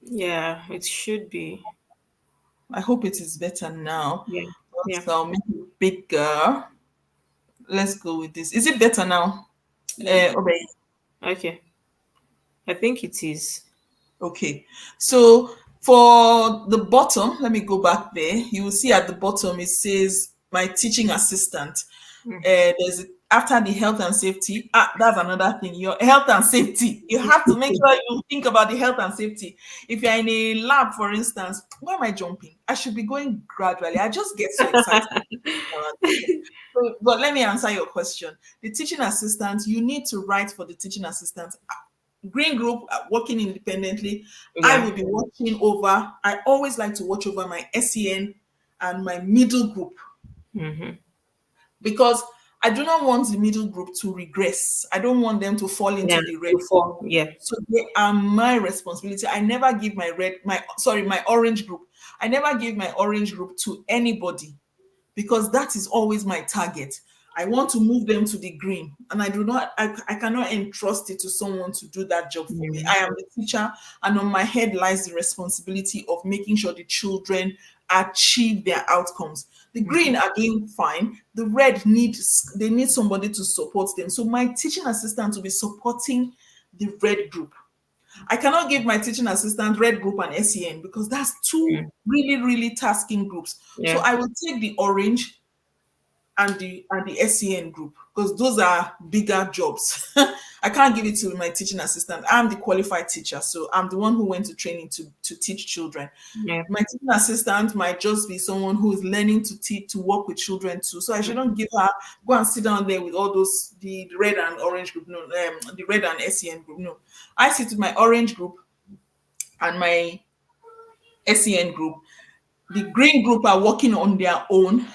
Yeah, it should be. I hope it is better now. Yeah. Yeah. So I'll make it bigger. Let's go with this. Is it better now? Yeah. Obey. Okay. I think it is. Okay. So for the bottom, let me go back there. You will see at the bottom it says my teaching assistant. Mm. There's after the health and safety, that's another thing. Your health and safety. You have to make sure you think about the health and safety. If you're in a lab, for instance, why am I jumping? I should be going gradually. I just get so excited. But let me answer your question. The teaching assistant, you need to write for the teaching assistant. Green group, working independently. I Yeah. will be watching over. I always like to watch over my SEN and my middle group, Mhm. because I do not want the middle group to regress. I don't want them to fall Yeah. into the red. Before. Yeah. So they are my responsibility. I never give my orange group. I never give my orange group to anybody, because that is always my target. I want to move them to the green, and I cannot entrust it to someone to do that job for me. I Mm. am the teacher, and on my head lies the responsibility of making sure the children achieve their outcomes. The green are doing fine. The red they need somebody to support them. So my teaching assistant will be supporting the red group. I cannot give my teaching assistant red group and SEN, because that's two Mm. really, really tasking groups. So Yeah. I will take the orange and the SEN group, because those are bigger jobs. I can't give it to my teaching assistant. I'm the qualified teacher, so I'm the one who went to training to teach children. Yeah. My teaching assistant might just be someone who is learning to teach, to work with children too. So I shouldn't give her, go and sit down there with all those, the red and orange group. No, the red and SEN group. No, I sit with my orange group and my SEN group. The green group are working on their own.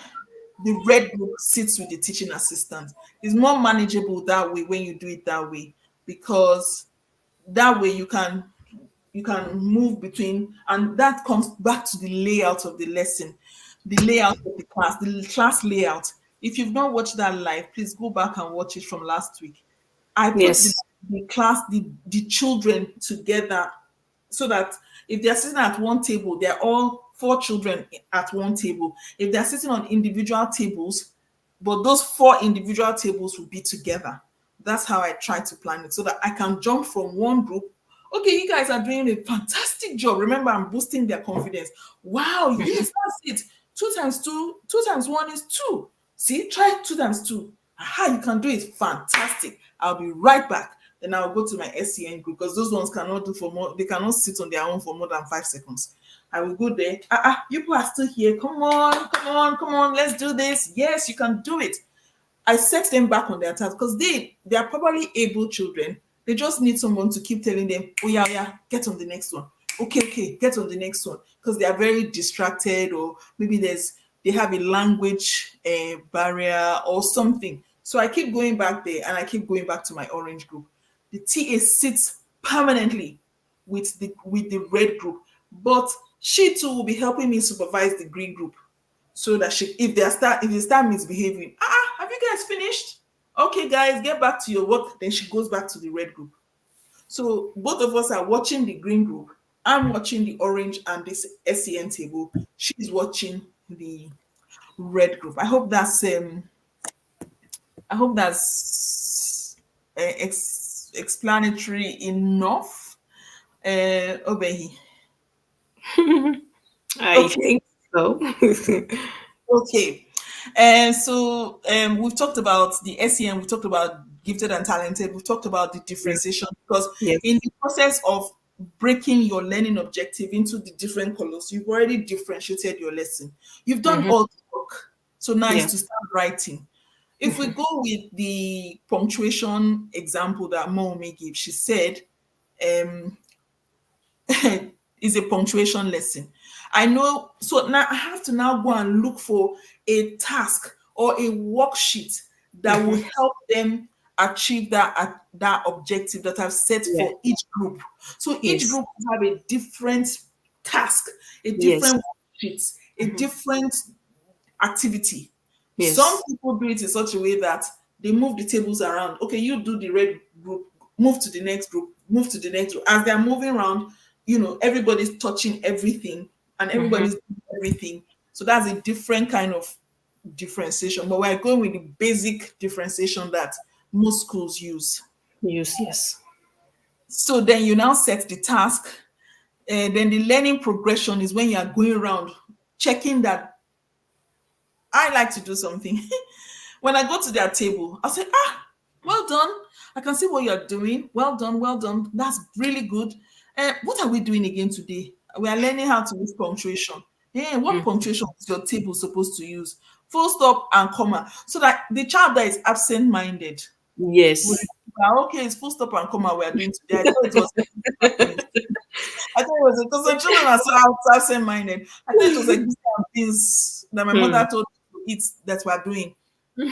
The red group sits with the teaching assistant. It's more manageable that way when you do it that way, because that way you can move between, and that comes back to the layout of the lesson, the layout of the class layout. If you've not watched that live, please go back and watch it from last week. I put the, Yes. the class, the children together, so that if they're sitting at one table, they're all four children at one table. If they're sitting on individual tables, but those four individual tables will be together. That's how I try to plan it, so that I can jump from one group. Okay, you guys are doing a fantastic job. Remember, I'm boosting their confidence. Wow, yes, that's it. Two times two, 2 times 1 is 2. See, try 2 times 2. Aha, you can do it. Fantastic. I'll be right back. Then I'll go to my SEN group, because those ones cannot do for more, they cannot sit on their own for more than 5 seconds. I will go there. You people are still here. Come on, come on, come on, let's do this. Yes, you can do it. I set them back on their task, because they are probably able children. They just need someone to keep telling them, oh yeah, yeah, get on the next one. Okay, okay, get on the next one, because they are very distracted, or maybe they have a language barrier or something. So I keep going back there, and I keep going back to my orange group. The TA sits permanently with the red group, but she too will be helping me supervise the green group, so that if they start misbehaving, have you guys finished? Okay, guys, get back to your work. Then she goes back to the red group. So both of us are watching the green group. I'm watching the orange and this SEN table. She's watching the red group. I hope that's explanatory enough. Obehi. I Okay. think so. Okay. And so we've talked about the SEM, we've talked about gifted and talented, we've talked about the Yeah. differentiation, because Yes. in the process of breaking your learning objective into the different colors, you've already differentiated your lesson. You've done Mhm. all the work. So now it's Yeah. to start writing. If we go with the punctuation example that Momi gave, she said, um, is a punctuation lesson. I know, so now I have to now go and look for a task or a worksheet that will Mhm. help them achieve that objective that I've set Yeah. for each group. So each Yes. group will have a different task, a Yes. different worksheet, a Mhm. different activity. Some Yes. people do it in such a way that they move the tables around. Okay, you do the red group, move to the next group, move to the next group. As they're moving around, everybody's touching everything and Mhm. everybody's doing everything. So that's a different kind of differentiation. But we're going with the basic differentiation that most schools use. Yes. Yes. So then you now set the task, and then the learning progression is when you are going around checking that. I like to do something. When I go to their table, I'll say, ah, well done. I can see what you're doing. Well done, well done. That's really good. What are we doing again today? We are learning how to use punctuation. What Mm. punctuation is your table supposed to use? Full stop and comma. So that the child that is absent-minded will Yes. remember, okay, it's full stop and comma we are doing today. I thought it was I thought it was because some children are so absent-minded. I thought it was like things that my Hmm. mother told me to eat that we're doing.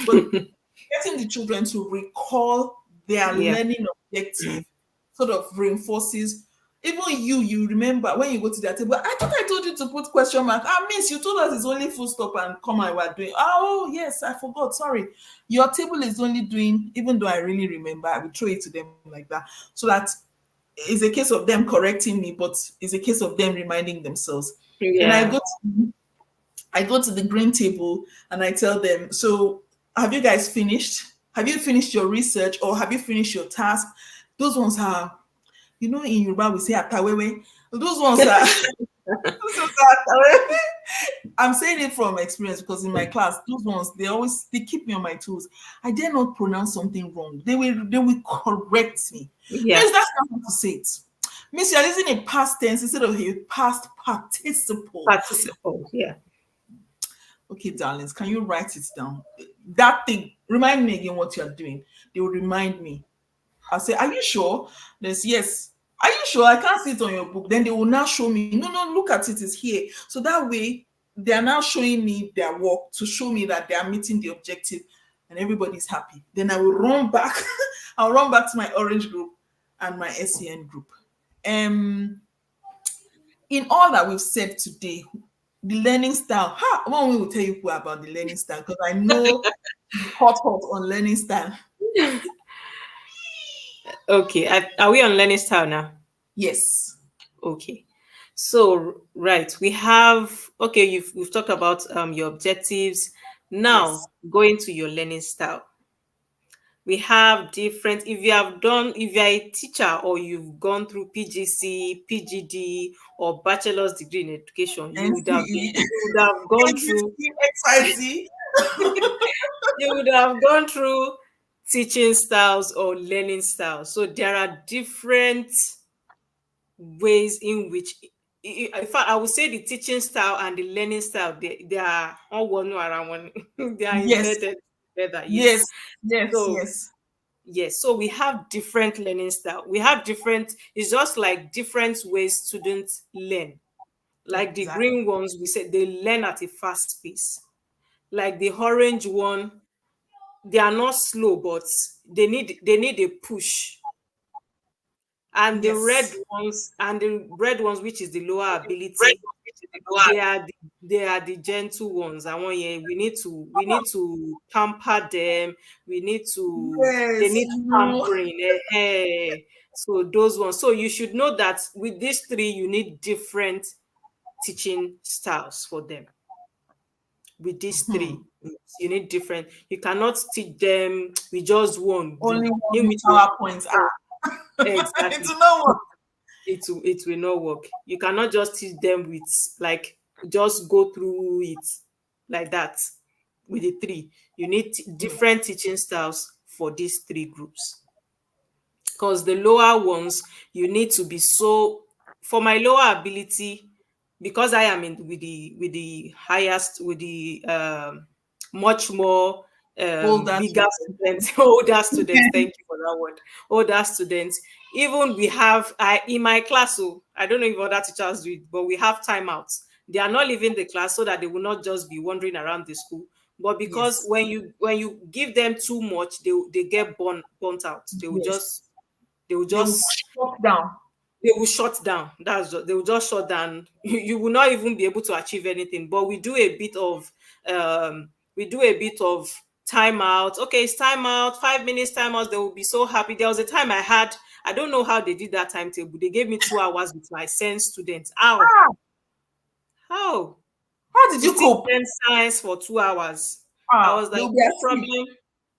But getting the children to recall their Yeah. learning objective sort of reinforces even you remember when you go to their table. I thought I told you to put question mark. Miss, you told us it's only full stop and comma we're doing. Oh yes, I forgot. Sorry. Your table is only doing, even though I really remember, I will throw it to them like that. So that it's a case of them correcting me, but it's a case of them reminding themselves. Then Yeah. I go to the green table and I tell them, so have you guys finished? Have you finished your research or have you finished your task? Those ones are, in Yoruba we say atawewe. Those ones are, those ones are atawewe. I'm saying it from experience because in my class, those ones they keep me on my toes. I dare not pronounce something wrong. They will correct me. Yeah. Miss, that's not how to say it. Miss, you're using a past tense instead of a past participle. Participle. Yeah. Okay, darlings, can you write it down? That thing, remind me again what you're doing. They will remind me. I'll say, are you sure? There's yes. Are you sure? I can't see it on your book. Then they will now show me. No, no, look at it. It's here. So that way, they are now showing me their work to show me that they are meeting the objective and everybody's happy. Then I will run back. I'll run back to my orange group and my SEN group. In all that we've said today, the learning style. One way will tell you about the learning style because I know hot on learning style. Okay. Are we on learning style now? Yes. Okay. So right, we have okay, we've talked about your objectives. Yes. Now going to your learning style. We have different if you're a teacher or you've gone through PGC, PGD, or bachelor's degree in education, NCE. you would have gone through XYZ. you would have gone through teaching styles or learning styles. So there are different ways in which in fact I would say the teaching style and the learning style they are all one around one. They are Yes. embedded together. Yes. Yes. Yes. So Yes. yes, so we have different learning style. We have different, it's just like different ways students learn. Like the Exactly. green ones, we said they learn at a fast pace. Like the orange one, they are not slow, but they need a push. Yes. And the red ones, which is the lower ability, they are the gentle ones. I want you. We need to pamper them. They Yes. need pampering. So those ones. So you should know that with these three, you need different teaching styles for them. With these three, you need different. You cannot teach them with just one Only group. In one which PowerPoint. It's exactly no one. it will not work. You cannot just teach them with like just go through it like that with the three. You need different teaching styles for these three groups. Because the lower ones, you need to be so for my lower ability, because I am in with the highest with the much more Older bigger children. students, older students. Thank you for that word. Older students. Even we have I in my class, so I don't know if other teachers do it, but we have timeouts. They are not leaving the class so that they will not just be wandering around the school. But because Yes. when you give them too much, they get burnt out. Yes. They will They will just shut down. they will shut down. They will just shut down. You will not even be able to achieve anything. But we do a bit of timeout. Okay, it's timeout, 5 minutes timeout. They will be so happy. There was a time I don't know how they did that timetable. They gave me 2 hours with my science students. How? Ah, How? how did To you teach cope? them science for 2 hours. I was like, They'll be no asleep. problem,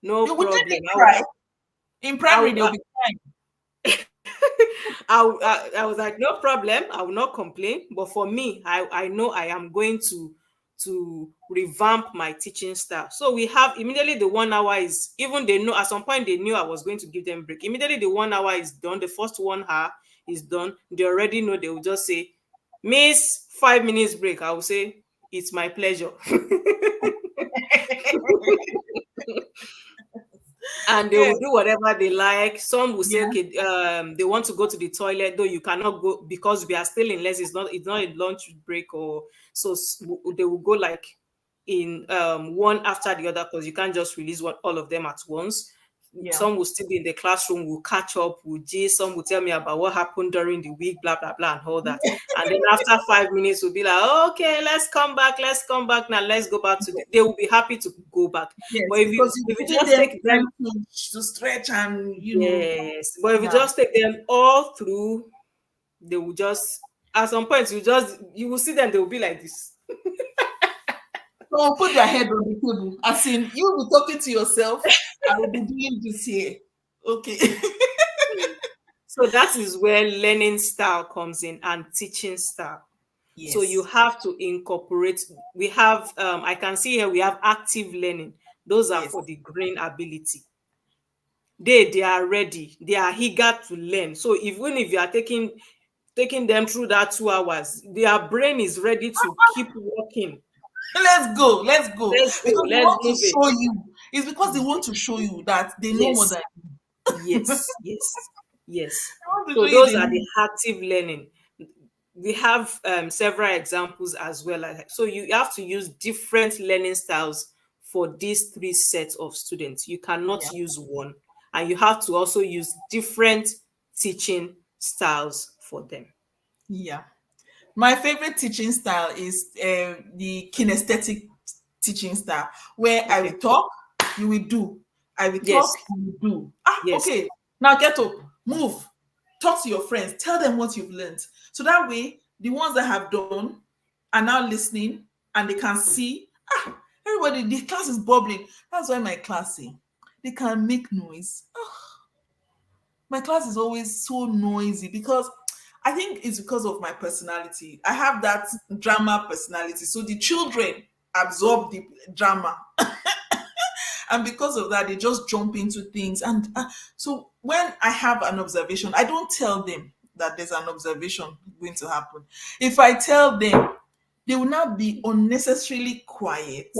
no They would problem. they cry? In I, primary, will- they'll be crying. I was like, no problem. I will not complain. But for me, I know I am going to revamp my teaching style. So we have immediately the 1 hour is, even they know at some point they knew I was going to give them break. Immediately the 1 hour is done, the first 1 hour is done. They already know, they will just say, Miss, 5 minutes break. I will say, it's my pleasure. And they will do whatever they like. Some will say, okay, they want to go to the toilet, though you cannot go because we are still in less. It's not a lunch break, or so they will go like in one after the other, because you can't just release all of them at once. Yeah. Some will still be in the classroom, will catch up, will gist, some will tell me about what happened during the week, blah, blah, blah, and all that. And then after 5 minutes, we'll be like, okay, let's come back now, let's go back to they will be happy to go back. Yes, but if you just take them to stretch and yes, but if you just take them all through, they will just, at some point, you will see them, they will be like this. So put your head on the table. As in, you will be talking to yourself. I will be doing this here. Okay. So that is where learning style comes in, and teaching style. Yes. So you have to incorporate. We have, I can see here, we have active learning. Those are for the green ability. They are ready. They are eager to learn. So even if you are taking them through that 2 hours, their brain is ready to keep working. Let's go. They want to show you. It's because they want to show you that they know more than you. Yes. So those are the active learning. We have several examples as well. So you have to use different learning styles for these 3 sets of students. You cannot use one, and you have to also use different teaching styles for them. Yeah. My favorite teaching style is the kinesthetic teaching style, where I will talk, you will do. I will talk, you will do. Okay. Now get up, move, talk to your friends, tell them what you've learned. So that way, the ones that have done are now listening, and they can see, everybody, the class is bubbling. That's why my class they can make noise. My class is always so noisy, because I think it's because of my personality. I have that drama personality. So the children absorb the drama. And because of that, they just jump into things. And so when I have an observation, I don't tell them that there's an observation going to happen. If I tell them, they will not be unnecessarily quiet.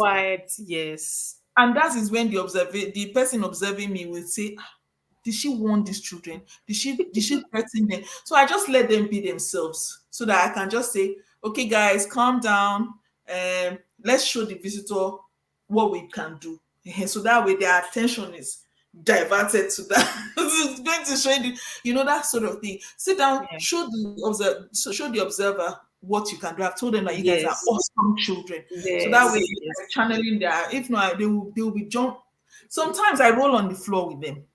Yes. And that is when the person observing me will say, did she warn these children? Did she threaten them? So I just let them be themselves, so that I can just say, okay, guys, calm down. Let's show the visitor what we can do. So that way their attention is diverted to that. It's going to show you, that sort of thing. Sit down, show the observer what you can do. I've told them that you guys are awesome children. So that way they're channeling their, if not, they will be jump. Sometimes I roll on the floor with them.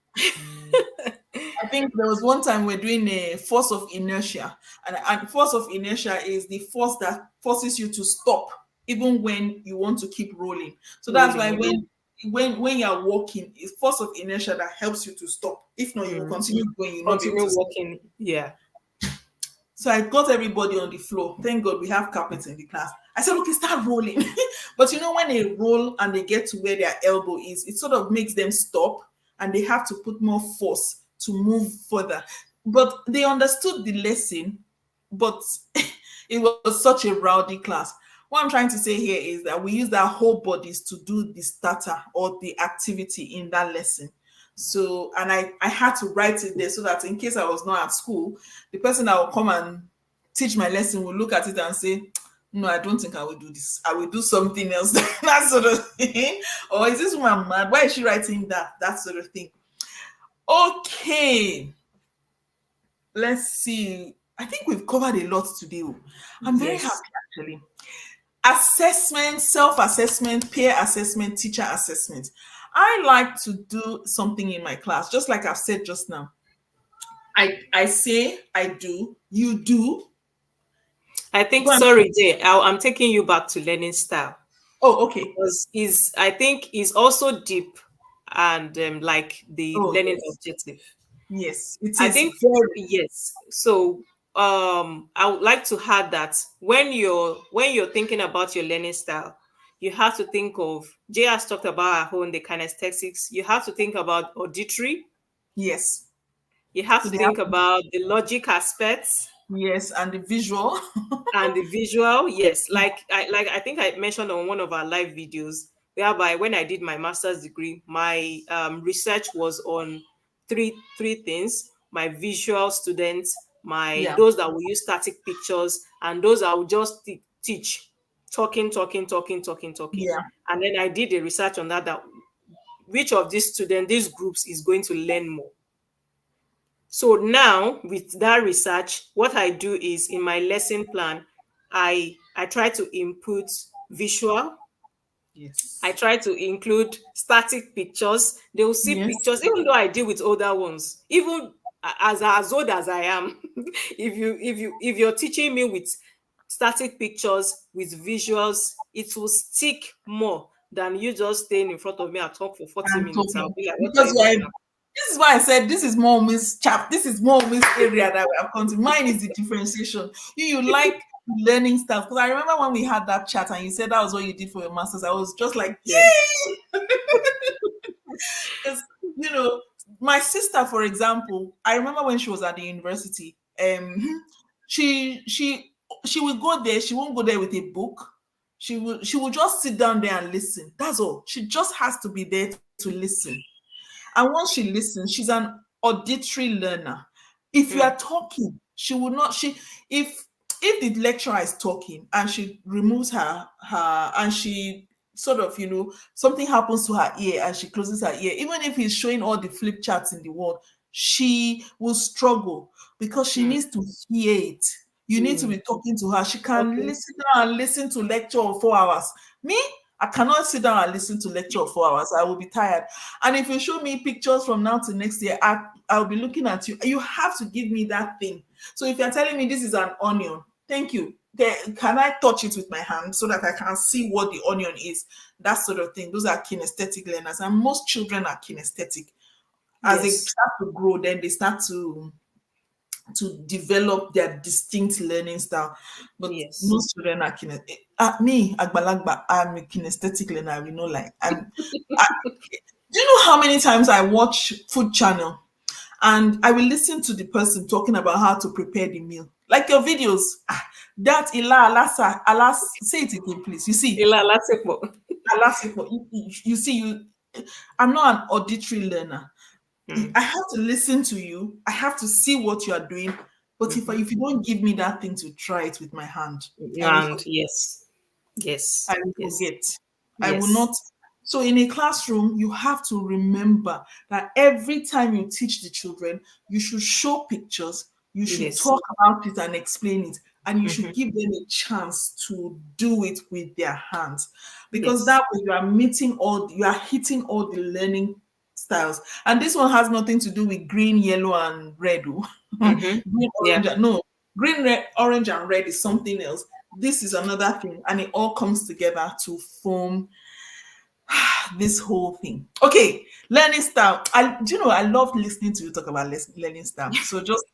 I think there was one time we're doing a force of inertia, and force of inertia is the force that forces you to stop even when you want to keep rolling. So that's why when you're walking, it's force of inertia that helps you to stop. If not, you will continue going. You continue walking. Yeah. So I got everybody on the floor. Thank God we have carpets in the class. I said, okay, start rolling. But when they roll and they get to where their elbow is, it sort of makes them stop, and they have to put more force to move further. But they understood the lesson, but it was such a rowdy class. What I'm trying to say here is that we use our whole bodies to do the starter or the activity in that lesson. So, and I had to write it there so that in case I was not at school, the person that will come and teach my lesson will look at it and say, no, I don't think I will do this. I will do something else. That sort of thing. Or is this woman mad? Why is she writing that? That sort of thing. Okay. Let's see. I think we've covered a lot today. I'm very happy, actually. Assessment, self-assessment, peer assessment, teacher assessment. I like to do something in my class, just like I've said just now. I say, I do, you do. I think, sorry, Jay, I'm taking you back to learning style. Oh, okay. Because I think is also deep and like the learning objective. Yes, it is. I think, yes. So I would like to add that when you're thinking about your learning style, you have to think of, Jay has talked about our own, the kinesthetics. You have to think about auditory. Yes. You have So to they have think about the logic aspects yes, and the visual. and the visual. Yes, like I think I mentioned on one of our live videos, whereby when I did my master's degree, my research was on three things: my visual students, my Yeah. those that will use static pictures, and those that will just teach, talking. Yeah. And then I did a research on that which of these groups is going to learn more. So now with that research, what I do is in my lesson plan, I try to input visual. I Yes. try to include static pictures. They will see Yes. pictures, even though I deal with older ones. Even as old as I am, if you're teaching me with static pictures with visuals, it will stick more than you just staying in front of me and talk for 40 I'm minutes. I'll talking be like, what are because you you are. talking about? This is why I said this is more Miss chap. This is more Miss area that we have come to. Mine is the differentiation. You like learning stuff because I remember when we had that chat and you said that was what you did for your masters. I was just like, Yes. yay! Because you know, my sister, for example, I remember when she was at the university. She will go there. She won't go there with a book. She will just sit down there and listen. That's all. She just has to be there to listen. And once she listens, she's an auditory learner. If you Mm, are talking, she will not. She if the lecturer is talking and she removes her and she sort of something happens to her ear and she closes her ear, even if he's showing all the flip charts in the world, she will struggle because she mm, needs to hear it. You need to mm. be talking to her. She can Okay. listen down and listen to lecture of 4 hours. Me, I cannot sit down and listen to lecture of 4 hours. I will be tired. And if you show me pictures from now to next year, I'll be looking at you. You have to give me that thing. So if you're telling me this is an onion, thank you. Can I touch it with my hand so that I can see what the onion is? That sort of thing. Those are kinesthetic learners, and most children are kinesthetic. As they Yes. start to grow, then they start to develop their distinct learning style. But Yes. most children are kinesthetic. Me, Agbalagba, I'm a kinesthetic learner. We know, like I, do you know how many times I watch Food Channel and I will listen to the person talking about how to prepare the meal? Like your videos, that ila alasa alas. Say it again, please. You see, Ila Lasepo. alasipo. You see, I'm not an auditory learner. Mm, I have to listen to you. I have to see what you are doing. But mhm. if you don't give me that thing to try it with my hand, I will And forget. yes, I yes, will yes, forget. I will yes, not. So in a classroom, you have to remember that every time you teach the children, you should show pictures, you should yes. talk about it and explain it, and you should Mhm. give them a chance to do it with their hands. Because Yes. that way you are hitting all the learning styles. And this one has nothing to do with green, yellow, and red. Oh. Hmm. Green, Yeah. orange, no. Green, red, orange, and red is something else. This is another thing, and it all comes together to form this whole thing. Okay, learning style. I love listening to you talk about learning style. So just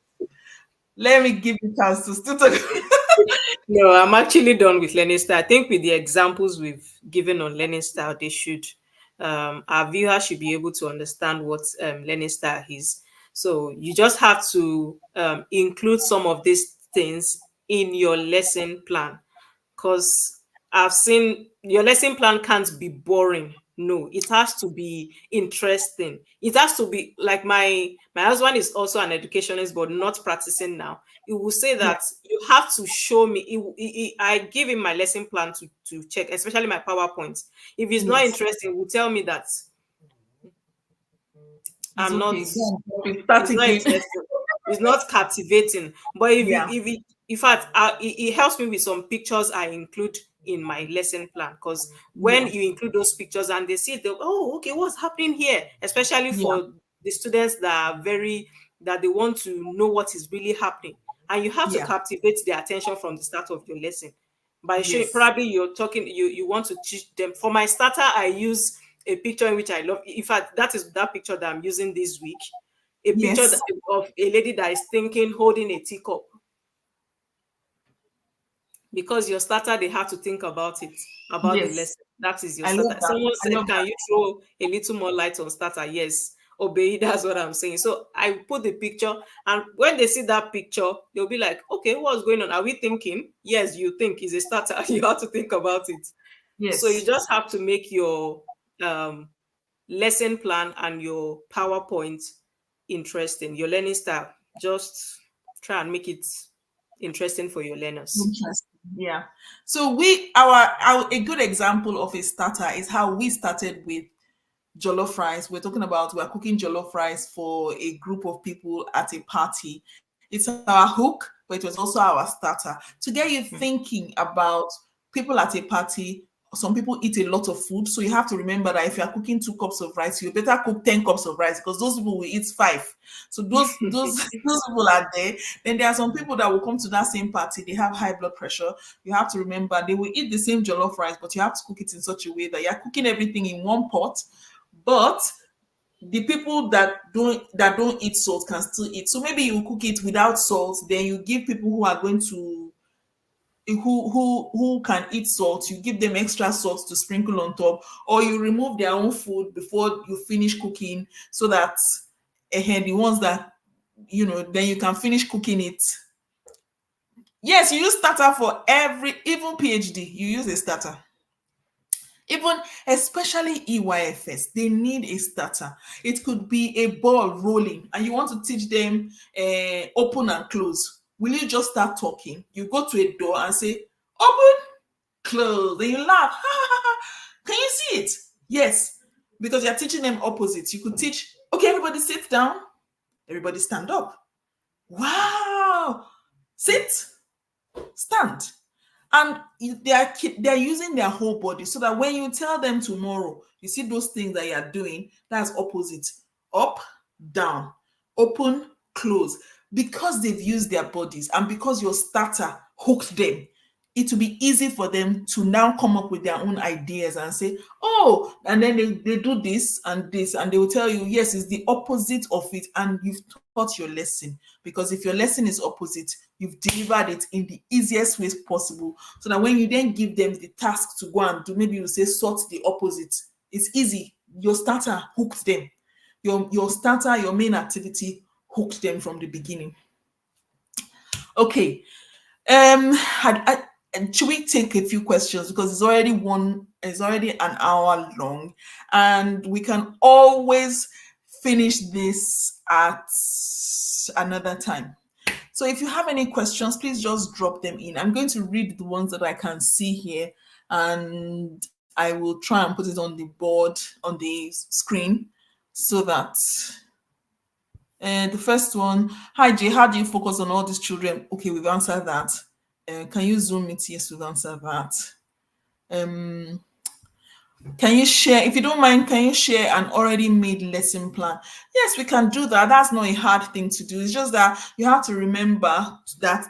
let me give you a chance to still talk. No, I'm actually done with learning style. I think with the examples we've given on learning style, they should our viewers should be able to understand what learning style is. So you just have to include some of these things in your lesson plan, because I've seen your lesson plan can't be boring. No, it has to be interesting. It has to be like my husband is also an educationist, but not practicing now. He will say Yeah. that you have to show me. I give him my lesson plan to check, especially my PowerPoint. If he's not Yes. interested, he will tell me that It's I'm not. okay. Go on, Poppy. Start It's not again. interesting. It's not captivating. But Yeah. in fact, it helps me with some pictures I include in my lesson plan, because when Yeah. you include those pictures and they see the, oh, okay, what's happening here, especially Yeah. for the students that are that they want to know what is really happening, and you have to Yeah. captivate their attention from the start of your lesson by showing. Yes. Probably you're talking, you want to teach them. For my starter, I use a picture in which I love. In fact, that is that picture that I'm using this week. A picture Yes. of a lady that is thinking, holding a teacup. because your starter, they have to think about it, about the Yes, lesson. That is your I love starter. that. Someone I said, love can you throw a little more light on starter? Yes. Obey, that's what I'm saying. So I put the picture, and when they see that picture, they'll be like, okay, what's going on? Are we thinking? Yes, you think is a starter. You have to think about it. So you yes. just have to make your um, lesson plan and your PowerPoint interesting, your learning style. Just try and make it interesting for your learners. Interesting. Yeah. So our a good example of a starter is how we started with jollof rice. We're cooking jollof rice for a group of people at a party. It's our hook, but it was also our starter to get you thinking about people at a party. Some people eat a lot of food, so you have to remember that if you are cooking 2 cups of rice, you better cook 10 cups of rice because those people will eat five. So those those people are there. Then there are some people that will come to that same party. They have high blood pressure. You have to remember they will eat the same jollof rice, but you have to cook it in such a way that you're cooking everything in one pot, but the people that don't eat salt can still eat. So maybe you cook it without salt, then you give people who are going to who can eat salt, you give them extra salt to sprinkle on top, or you remove their own food before you finish cooking so that the ones that then you can finish cooking it. Yes, you use starter for every, even PhD, you use a starter. Even especially EYFS, they need a starter. It could be a ball rolling, and you want to teach them open and close. Will you just start talking? You go to a door and say, open, close. Then you laugh. Can you see it? Yes, because you're teaching them opposites. You could teach, okay, everybody sit down, everybody stand up. Wow. Sit, stand. And they're using their whole body so that when you tell them tomorrow, you see those things that you're doing, that's opposite. Up, down, open, close. Because they've used their bodies and because your starter hooked them, it will be easy for them to now come up with their own ideas and say, oh, and then they do this, and they will tell you, yes, it's the opposite of it. And you've taught your lesson. Because if your lesson is opposite, you've delivered it in the easiest ways possible. So that when you then give them the task to go and do, maybe you say sort the opposite. It's easy. Your starter hooked them. Your starter, your main activity hooked them from the beginning. Okay. Should we take a few questions because it's already an hour long, and we can always finish this at another time. So if you have any questions, please just drop them in. I'm going to read the ones that I can see here, and I will try and put it on the board, on the screen, so that the first one, hi Jay, how do you focus on all these children? Okay, we've answered that. Can you zoom it? Yes, we've answered that. Um, can you share, if you don't mind, can you share an already made lesson plan? Yes, we can do that. That's not a hard thing to do. It's just that you have to remember that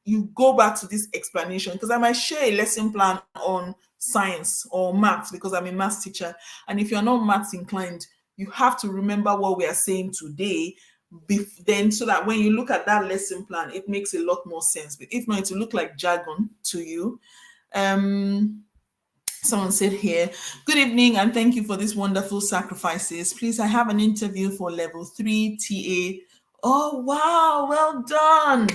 you go back to this explanation, because I might share a lesson plan on science or maths because I'm a maths teacher. And if you're not maths inclined, you have to remember what we are saying today, then so that when you look at that lesson plan, it makes a lot more sense. But if not, it will look like jargon to you. Someone said here, good evening and thank you for these wonderful sacrifices. Please, I have an interview for level 3 TA. Oh, wow, well done.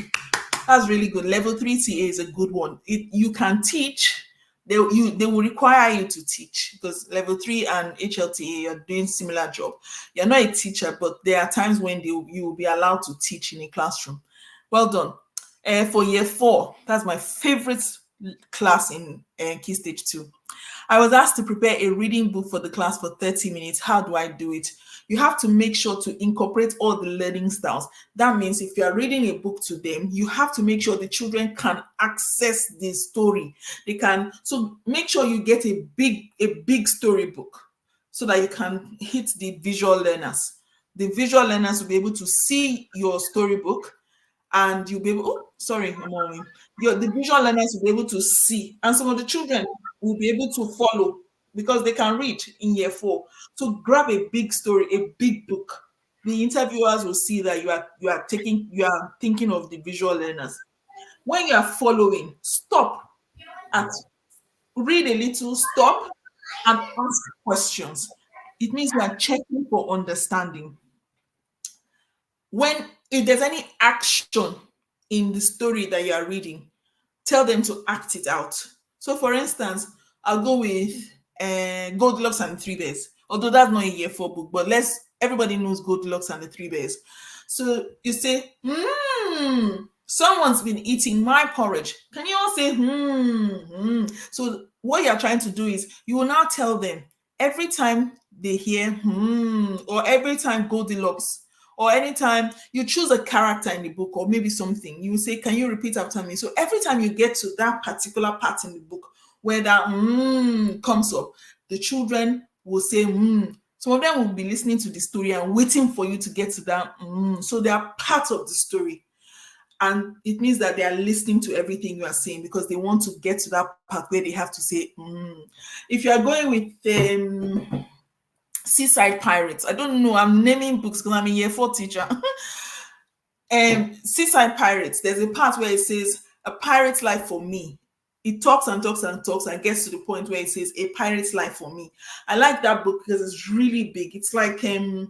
That's really good. Level 3 TA is a good one. You can teach. They will require you to teach because level 3 and HLTA, you're doing similar job. You're not a teacher, but there are times when you will be allowed to teach in a classroom. Well done. For year 4, that's my favorite class in Key Stage 2. I was asked to prepare a reading book for the class for 30 minutes. How do I do it? You have to make sure to incorporate all the learning styles. That means if you are reading a book to them, you have to make sure the children can access the story. They can, so make sure you get a big storybook so that you can hit the visual learners. The visual learners will be able to see your storybook, and you'll be able, oh, sorry, the visual learners will be able to see, and some of the children will be able to follow because they can read in year 4. So grab a big story, a big book. The interviewers will see that you are thinking of the visual learners. When you are following, stop at read a little, stop, and ask questions. It means you are checking for understanding. When if there's any action in the story that you are reading, tell them to act it out. So, for instance, I'll go with Goldilocks and the Three Bears. Although that's not a year four book, but let's everybody knows Goldilocks and the Three Bears. So you say, someone's been eating my porridge. Can you all say, So what you're trying to do is you will now tell them every time they hear or every time Goldilocks or anytime you choose a character in the book or maybe something, you say, can you repeat after me? So every time you get to that particular part in the book where that comes up, the children will say some of them will be listening to the story and waiting for you to get to that so they are part of the story, and it means that they are listening to everything you are saying because they want to get to that part where they have to say if you are going with Seaside Pirates, I don't know, I'm naming books because I'm a year four teacher. Seaside Pirates, there's a part where it says a pirate's life for me. It talks and talks and talks and gets to the point where it says a pirate's life for me. I like that book because it's really big. It's like an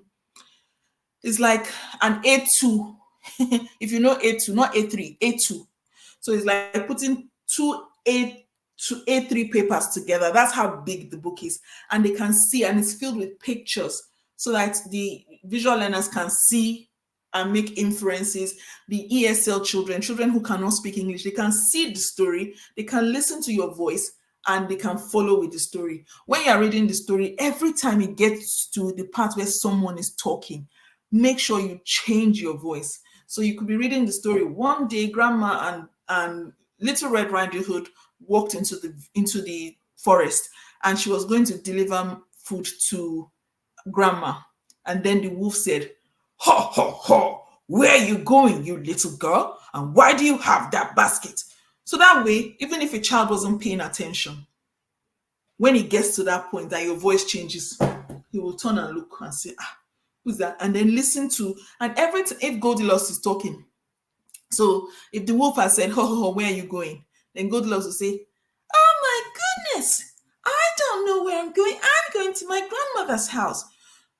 A2. If you know A2, not A3, A2. So it's like putting two A3 papers together. That's how big the book is. And they can see, and it's filled with pictures so that the visual learners can see and make inferences. The ESL children who cannot speak English, they can see the story, they can listen to your voice, and they can follow with the story. When you're reading the story, every time it gets to the part where someone is talking, make sure you change your voice. So you could be reading the story. One day, Grandma and Little Red Riding Hood walked into the forest, and she was going to deliver food to Grandma. And then the wolf said, "Ho, ho, ho, where are you going, you little girl? And why do you have that basket?" So that way, even if a child wasn't paying attention, when it gets to that point that your voice changes, he will turn and look and say, who's that? And then listen to, and if Goldilocks is talking, so if the wolf has said, ho, ho, ho, where are you going? Then Goldilocks will say, oh my goodness, I don't know where I'm going. I'm going to my grandmother's house.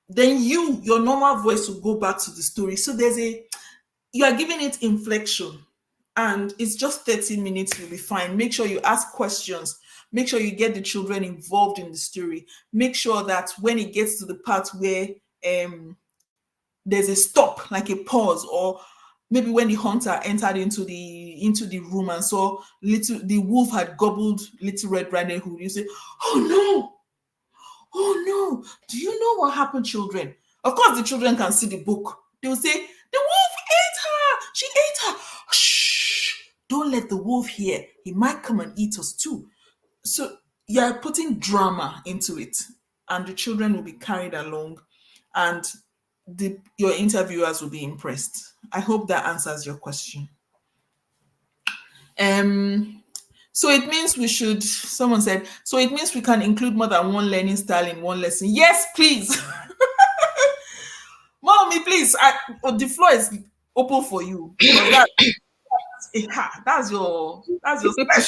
Then your normal voice will go back to the story. So you are giving it inflection, and it's just 30 minutes. You'll be fine. Make sure you ask questions. Make sure you get the children involved in the story. Make sure that when it gets to the part where there's a stop, like a pause, or maybe when the hunter entered into the room and saw the wolf had gobbled Little Red Riding Hood, you say, oh no, oh no, do you know what happened, children? Of course, the children can see the book. They will say, the wolf ate her. She ate her. Shh, don't let the wolf hear. He might come and eat us too. So you're putting drama into it, and the children will be carried along, and your interviewers will be impressed. I hope that answers your question. So it means someone said, so it means we can include more than one learning style in one lesson. Yes, please. Mommy, please. The floor is open for you. That's your special.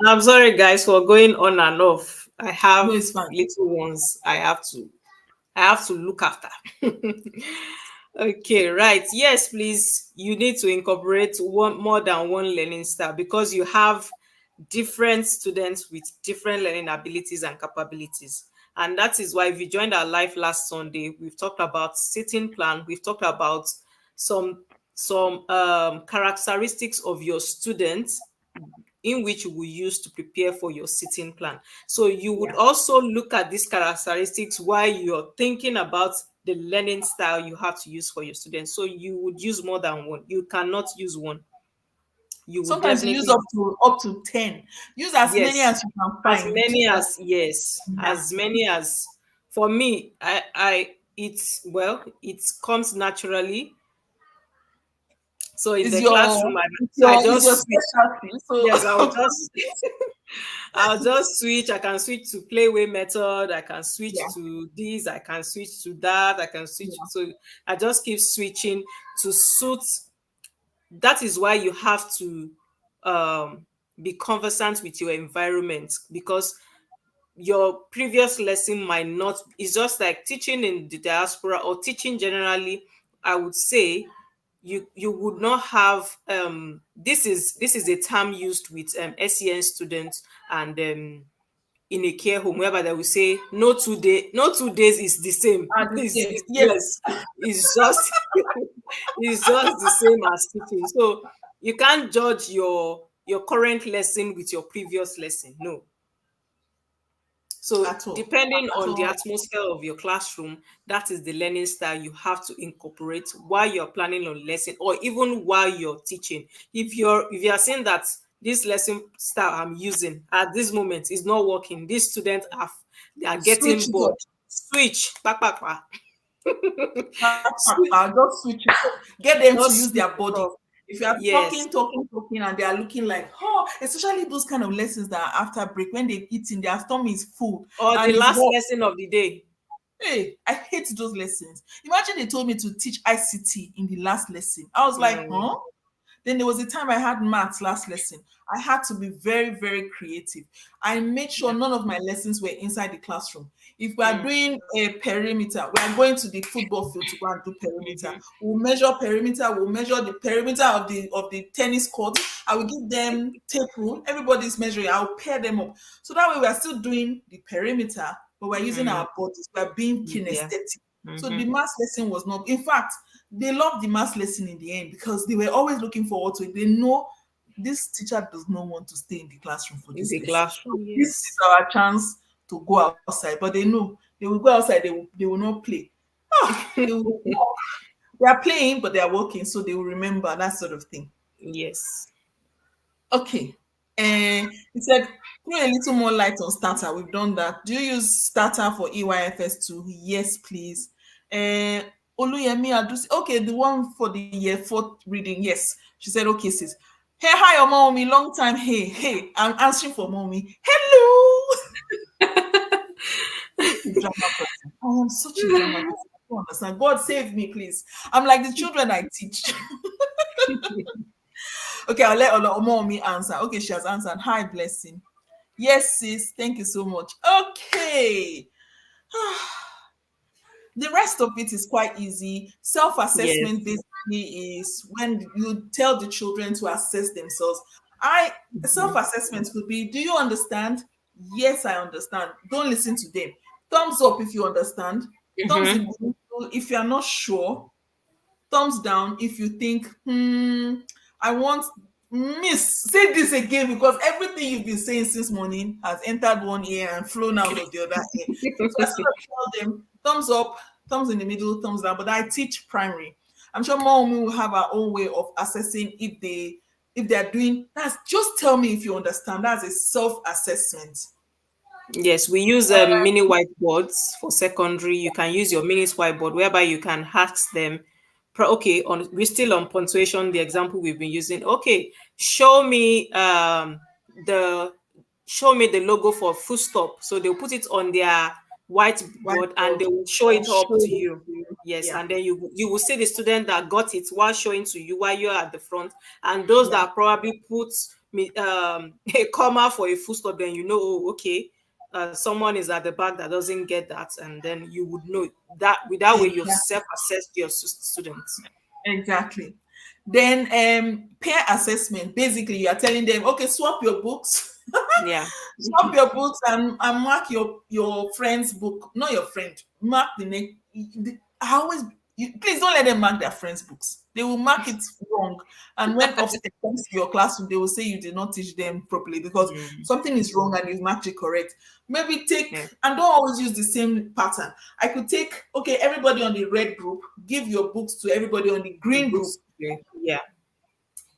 I'm sorry, guys, for going on and off. I have little ones I have to look after. Okay, right. Yes, please. You need to incorporate more than one learning style because you have different students with different learning abilities and capabilities. And that is why if you joined our live last Sunday, we've talked about sitting plan. We've talked about some characteristics of your students in which you will use to prepare for your sitting plan. So you would also look at these characteristics while you're thinking about the learning style you have to use for your students. So you would use more than one. You cannot use one. You would sometimes you use up to 10. Use as many as you can find. As many as for me, it comes naturally. So in the classroom, I'll just switch. I can switch to playway method. I can switch to this. I can switch to that. I can switch. So I just keep switching to suit. That is why you have to be conversant with your environment, because your previous lesson might not, it's just like teaching in the diaspora or teaching generally. I would say you would not have this is a term used with SEN students, and in a care home, whereby they will say no 2 days is the same. Yes. It's just it's just the same as teaching. So you can't judge your current lesson with your previous lesson. No. So At all. depending At on the all. atmosphere of your classroom, that is the learning style you have to incorporate while you're planning on lesson, or even while you're teaching. If you're saying that this lesson style I'm using at this moment is not working, these students they are Switch getting it bored. up. Switch. Pa, pa, pa. Just switch it up. Get them to Just use switch their it body. off. If you are Yes. talking, and they are looking like, oh, especially those kind of lessons that are after break, when they eat in their stomach is full Or the and it's last hot. lesson of the day. Hey, I hate those lessons. Imagine they told me to teach ICT in the last lesson. I was like, huh? Then there was a time I had maths last lesson. I had to be very, very creative. I made sure none of my lessons were inside the classroom. If we are doing a perimeter, we are going to the football field to go and do perimeter. We'll measure perimeter. We'll measure the perimeter of the tennis court. I will give them tape rule. Everybody's measuring. I'll pair them up. So that way we are still doing the perimeter, but we're using our bodies. We're being Yeah. kinesthetic. So the math lesson was not. In fact, they loved the math lesson in the end because they were always looking forward to it. They know this teacher does not want to stay in the classroom for In this the lesson. classroom, This yes. is our chance to go outside. But they know they will go outside. They will not play. They are playing, but they are working, so they will remember that sort of thing. Yes. Okay. And he said, throw a little more light on starter. We've done that. Do you use starter for EYFS2? Yes, please. Oluyemi Adusi. Okay, the one for the year 4 reading. Yes. She said, okay, sis. Hey, hi, mommy. Long time. Hey. I'm answering for mommy. Hello. Drama person. I am such a drama person. I don't understand. God save me, please. I'm like the children I teach. Okay, I'll let Omomi answer. Okay, she has answered. Hi, blessing. Yes, sis. Thank you so much. Okay. The rest of it is quite easy. Self-assessment Yes. basically is when you tell the children to assess themselves. Self-assessment could be, do you understand? Yes, I understand. Don't listen to them. Thumbs up if you understand. Thumbs in the middle if you are not sure. Thumbs down if you think, I want miss. Say this again because everything you've been saying since morning has entered one ear and flown out of the other ear. So I sort of tell them thumbs up, thumbs in the middle, thumbs down. But I teach primary. I'm sure Mommy will have her own way of assessing if they are doing that's just tell me if you understand. That's a self-assessment. Yes, we use mini whiteboards for secondary. You can use your mini whiteboard whereby you can ask them, okay, we're still on punctuation, the example we've been using. Okay, show me the logo for full stop. So they'll put it on their whiteboard and they will show it up to you. Yes, Yeah. and then you will see the student that got it while showing to you while you're at the front, and those that probably put a comma for a full stop, then oh, okay, someone is at the back that doesn't get that, and then you would know that with that way you've self-assessed your students. Exactly. Then peer assessment. Basically, you are telling them, okay, swap your books. Yeah. Swap your books and mark your friend's book. Not your friend. Mark the next. Please don't let them mark their friends' books. They will mark it wrong. And when Ofsted comes to your classroom, they will say you did not teach them properly because something is wrong and you've marked it correct. Maybe and don't always use the same pattern. I could take, okay, everybody on the red group, give your books to everybody on the green group. Yeah.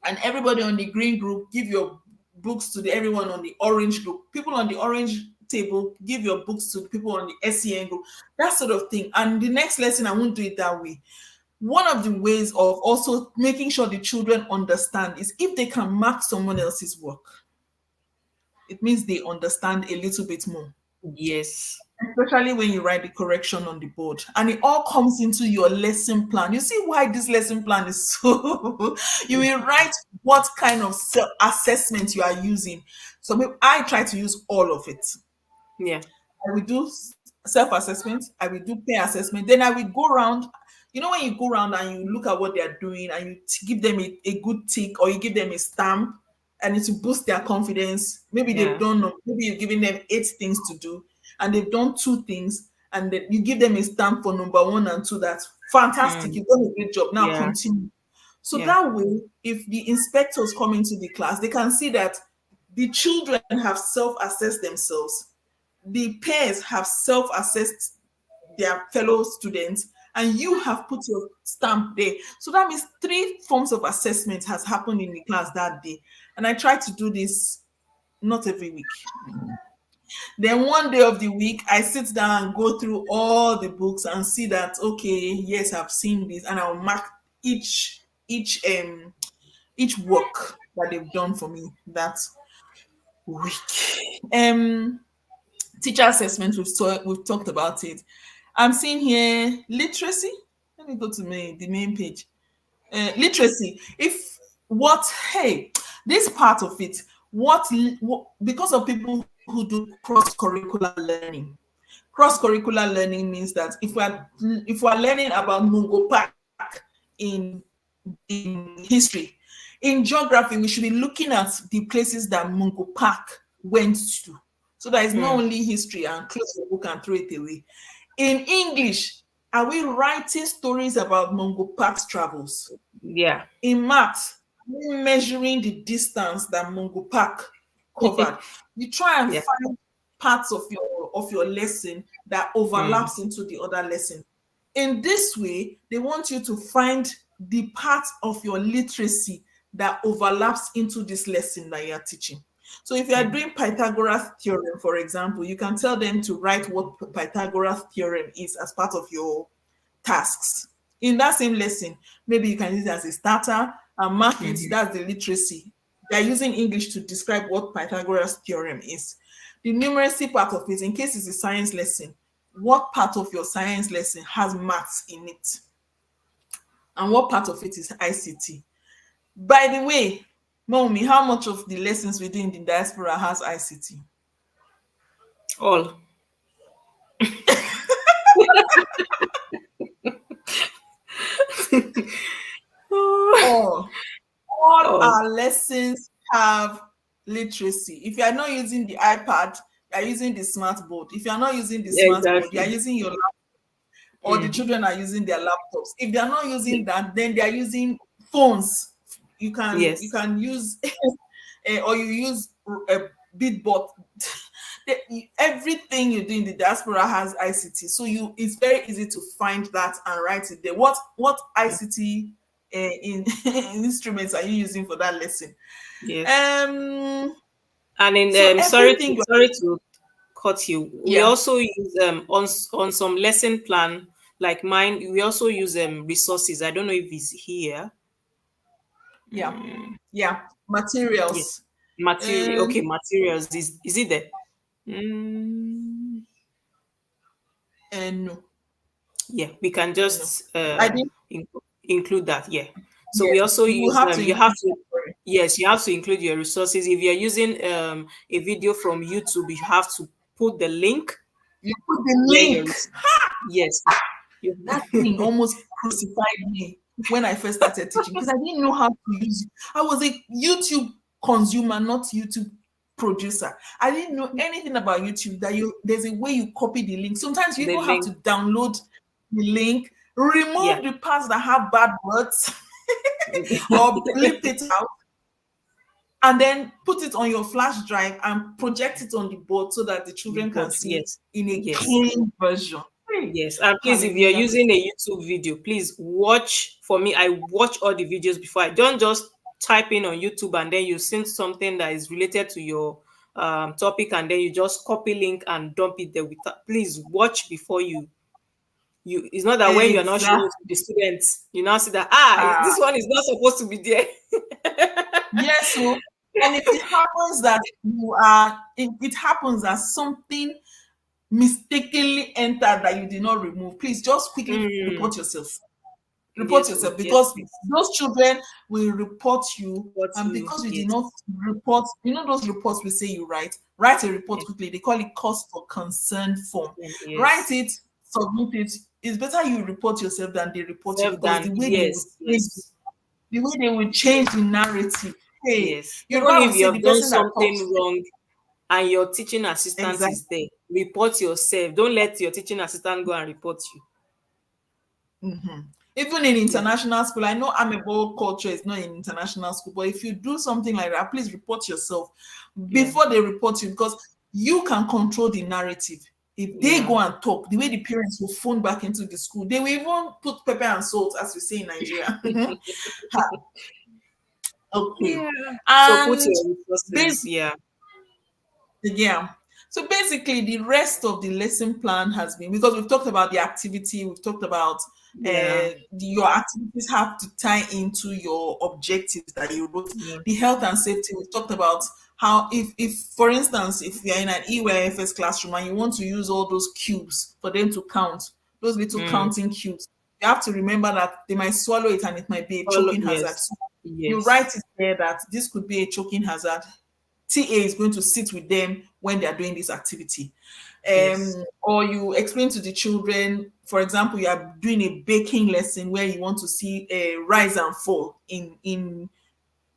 And everybody on the green group, give your books to everyone on the orange group. People on the orange table, give your books to the people on the SEN group, that sort of thing. And the next lesson, I won't do it that way. One of the ways of also making sure the children understand is if they can mark someone else's work, it means they understand a little bit more. Yes. Especially when you write the correction on the board and it all comes into your lesson plan. You see why this lesson plan is so you will write what kind of assessment you are using. So I try to use all of it. Yeah. I will do self-assessment, I will do peer assessment, then I will go around. You know, when you go around and you look at what they are doing and you give them a good tick, or you give them a stamp, and it will boost their confidence. Maybe Yeah. they've done, maybe you're giving them 8 things to do and they've done 2 things, and then you give them a stamp for number 1 and 2. That's fantastic. You've done a great job. Now Yeah. continue. So Yeah. that way, if the inspectors come into the class, they can see that the children have self-assessed themselves, the peers have self-assessed their fellow students, and you have put your stamp there. So that means 3 forms of assessment has happened in the class that day. And I try to do this not every week. Then one day of the week, I sit down and go through all the books and see that, okay, yes, I've seen this, and I'll mark each work that they've done for me that week. Teacher assessment, we've talked about it. I'm seeing here literacy. Let me go to the main page. Literacy. This part of it, because of people who do cross-curricular learning. Cross-curricular learning means that if we are learning about Mungo Park in history, in geography, we should be looking at the places that Mungo Park went to. So that it's not only history and close your book and throw it away. In English, are we writing stories about Mungo Park's travels? Yeah. In maths, we're measuring the distance that Mungo Park covered. You try and find parts of your lesson that overlaps into the other lesson. In this way, they want you to find the part of your literacy that overlaps into this lesson that you are teaching. So if you are doing Pythagoras theorem, for example, you can tell them to write what Pythagoras theorem is as part of your tasks. In that same lesson, maybe you can use it as a starter and mark it. That's the literacy. They're using English to describe what Pythagoras theorem is. The numeracy part of it, in case it's a science lesson, what part of your science lesson has maths in it? And what part of it is ICT? By the way, Mommy, how much of the lessons we do in the diaspora has ICT? All. All our lessons have literacy. If you are not using the iPad, you are using the smart board. If you are not using the smart board, you are using your laptop, or the children are using their laptops. If they are not using that, then they are using phones. You can use or you use a Bitbot. Everything you do in the diaspora has ICT, so it's very easy to find that and write it there. What ICT in instruments are you using for that lesson? Yes. And in sorry to cut you. We also use on some lesson plan like mine. We also use resources. I don't know if it's here. Yeah. Materials. Material. Okay, materials. Is it there? No. Yeah, we can just include that. Yeah. So we also use you have to include your resources. If you're using a video from YouTube, you have to put the link. You put the link. Yes. That thing almost crucified me when I first started teaching, because I didn't know how to use it. I was a YouTube consumer, not YouTube producer. I didn't know anything about YouTube. There's a way you copy the link. Sometimes you even have to download the link, remove the parts that have bad words, or blip it out, and then put it on your flash drive and project it on the board so that the children can see it in a clean version. Yes, and please, if you're using a YouTube video, please watch. For me, I watch all the videos before. I don't just type in on YouTube and then you see something that is related to your topic and then you just copy link and dump it there. Please watch before you. It's not that when you're not showing it to the students, you now see that this one is not supposed to be there. Yes, so, and if it happens that it happens that something mistakenly entered that you did not remove, please just quickly report yourself. Report Yes, yourself, yes, because those children will report you, what and you, because you did yes, not report, those reports we say you write a report yes, quickly. They call it cause for concern form. Write yes. it, submit it. It's better you report yourself than they report you, Self because than, the way they will yes, change, yes, the narrative. Hey, yes. Even Yoruba will if you say the have done person that talks. something wrong and your teaching assistant Exactly. is there, report yourself. Don't let your teaching assistant go and report you. Even in Yeah. international school, I know amebo culture is not in international school, but if you do something like that, please report yourself Yeah. before they report you, because you can control the narrative. If they Yeah. go and talk, the way the parents will phone back into the school, they will even put pepper and salt, as we say in Nigeria. Okay. Yeah. So put And your resources. Yeah. yeah. So basically, the rest of the lesson plan has been, because we've talked about the activity, we've talked about Yeah. your activities have to tie into your objectives that you wrote. Yeah. The health and safety, we've talked about how, if for instance, if you're in an EYFS classroom and you want to use all those cubes for them to count, those little Mm. counting cubes, you have to remember that they might swallow it and it might be a Follow. choking hazard. Yes. So you write Yes. it there that this could be a choking hazard. TA is going to sit with them when they are doing this activity. Yes. Or you explain to the children, for example, you are doing a baking lesson where you want to see a rise and fall in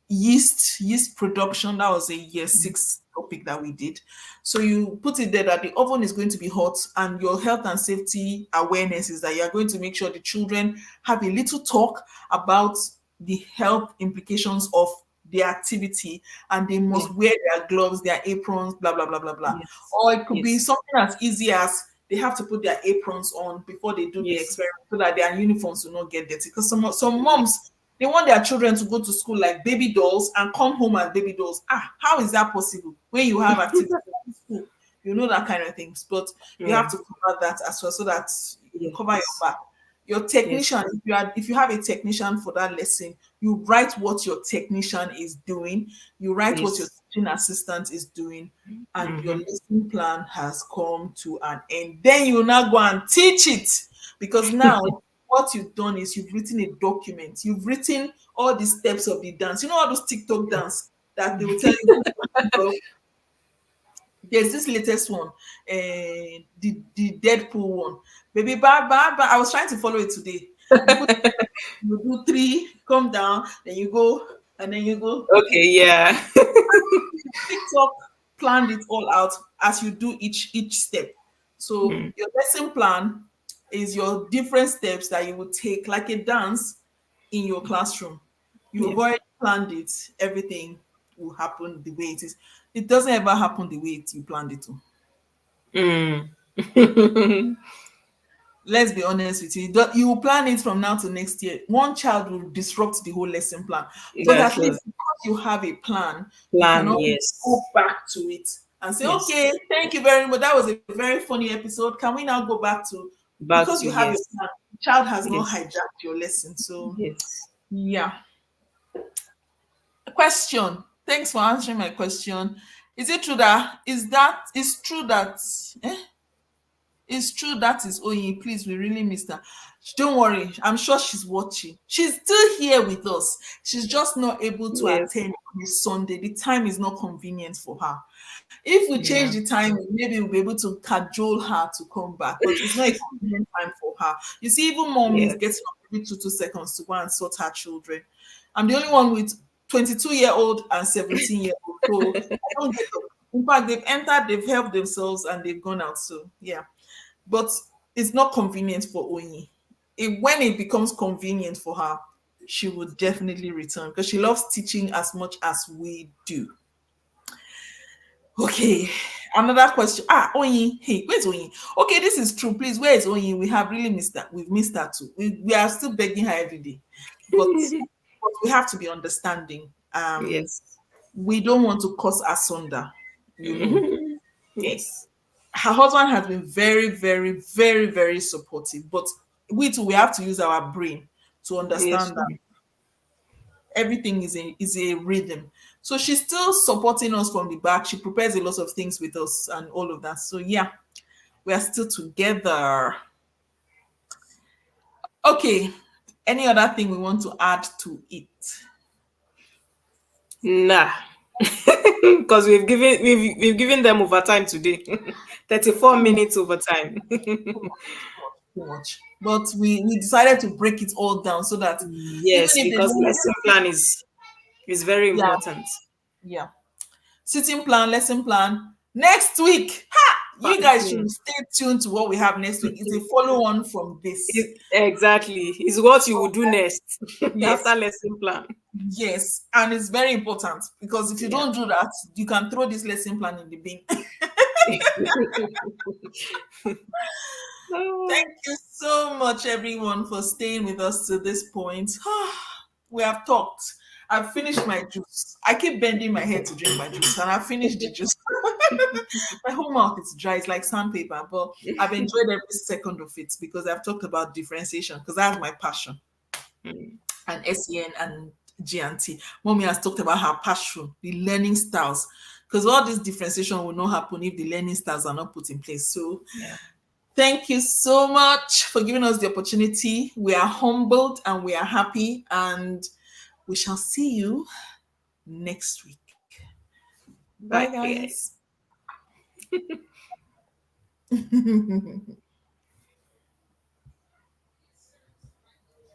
yeast production. That was a year 6 topic that we did. So you put it there that the oven is going to be hot, and your health and safety awareness is that you are going to make sure the children have a little talk about the health implications of the activity, and they Yeah. must wear their gloves, their aprons, blah blah blah blah blah. Yes. Or it could be Yes. something as easy as they have to put their aprons on before they do the Yes. experiment, so that their uniforms will not get dirty. Because some moms, they want their children to go to school like baby dolls and come home as baby dolls. How is that possible when you have activity at school? That kind of things. But you Yeah. have to cover that as well, so that you cover your Yes. back. Your Yes. technician, if you have a technician for that lesson, you write what your technician is doing, you write what your Yes. teaching assistant is doing, and your Mm-hmm. lesson plan has come to an end. Then you now go and teach it, because now what you've done is you've written a document, you've written all the steps of the dance. You know all those TikTok dance that they will tell you. There's this latest one, the Deadpool one. Baby, bye, bye, bye. I was trying to follow it today. You put, you do three, come down, then you go, and then you go. Okay. Yeah. TikTok planned it all out as you do each step. So Mm. your lesson plan is your different steps that you would take, like a dance in your classroom. You have Yeah. already planned it. Everything will happen the way it is. It doesn't ever happen the way you planned it to. Mm. Let's be honest with you. You will plan it from now to next year. One child will disrupt the whole lesson plan. But That's at true. least because you have a plan, you can Plan. always go Yes. back to it and say, Yes. okay, thank you very much. That was a very funny episode. Can we now go back to, Back because to you have your yes. plan, the child has not Yes. hijacked your lesson. So Yes. yeah. Question. Thanks for answering my question. Is it true that is true that eh? It's true that is Oyin. Please, we really missed her. Don't worry. I'm sure she's watching. She's still here with us. She's just not able to Yes. attend on a Sunday. The time is not convenient for her. If we change Yeah. the time, maybe we'll be able to cajole her to come back. But it's not a convenient time for her. You see, even mom is getting Yes. up every 2 seconds to go and sort her children. I'm the only one with 22-year-old and 17-year-old. So I don't get up. In fact, they've entered, they've helped themselves, and they've gone out. So yeah, but it's not convenient for Oyin. When it becomes convenient for her, she would definitely return, because she loves teaching as much as we do. Okay, another question. Oyin. Hey, where's Oyin? Okay, this is true. Please, where is Oyin? We have really missed that. We've missed that too. We are still begging her every day, but we have to be understanding. Yes. We don't want to cause asunder. You know, Mhm. Yes. her husband has been very, very, very, very supportive, but we too, we have to use our brain to Yes. understand that everything is a rhythm. So she's still supporting us from the back. She prepares a lot of things with us and all of that. So yeah, we are still together. Okay. Any other thing we want to add to it? Nah. Because we've given them overtime today. 34 minutes overtime. Too much. But we decided to break it all down so that even Yes, if they because don't, lesson plan is very yeah, important. yeah. Sitting plan, lesson plan. Next week, ha! You guys should Mhm. stay tuned to what we have next week. It's a follow on from this. Exactly. Is what you will do next Yes, after lesson plan. yes. And it's very important because if you Yeah. don't do that, you can throw this lesson plan in the bin. Thank you so much, everyone, for staying with us to this point. We have talked. I've finished my juice. I keep bending my head to drink my juice, and I've finished the juice. My whole mouth is dry. It's like sandpaper, but I've enjoyed every second of it because I've talked about differentiation because that's my passion. Mm. And SEN and GNT. Mommy has talked about her passion, the learning styles, because all this differentiation will not happen if the learning styles are not put in place. So Yeah. thank you so much for giving us the opportunity. We are humbled and we are happy, and we shall see you next week. Bye, Bye. guys.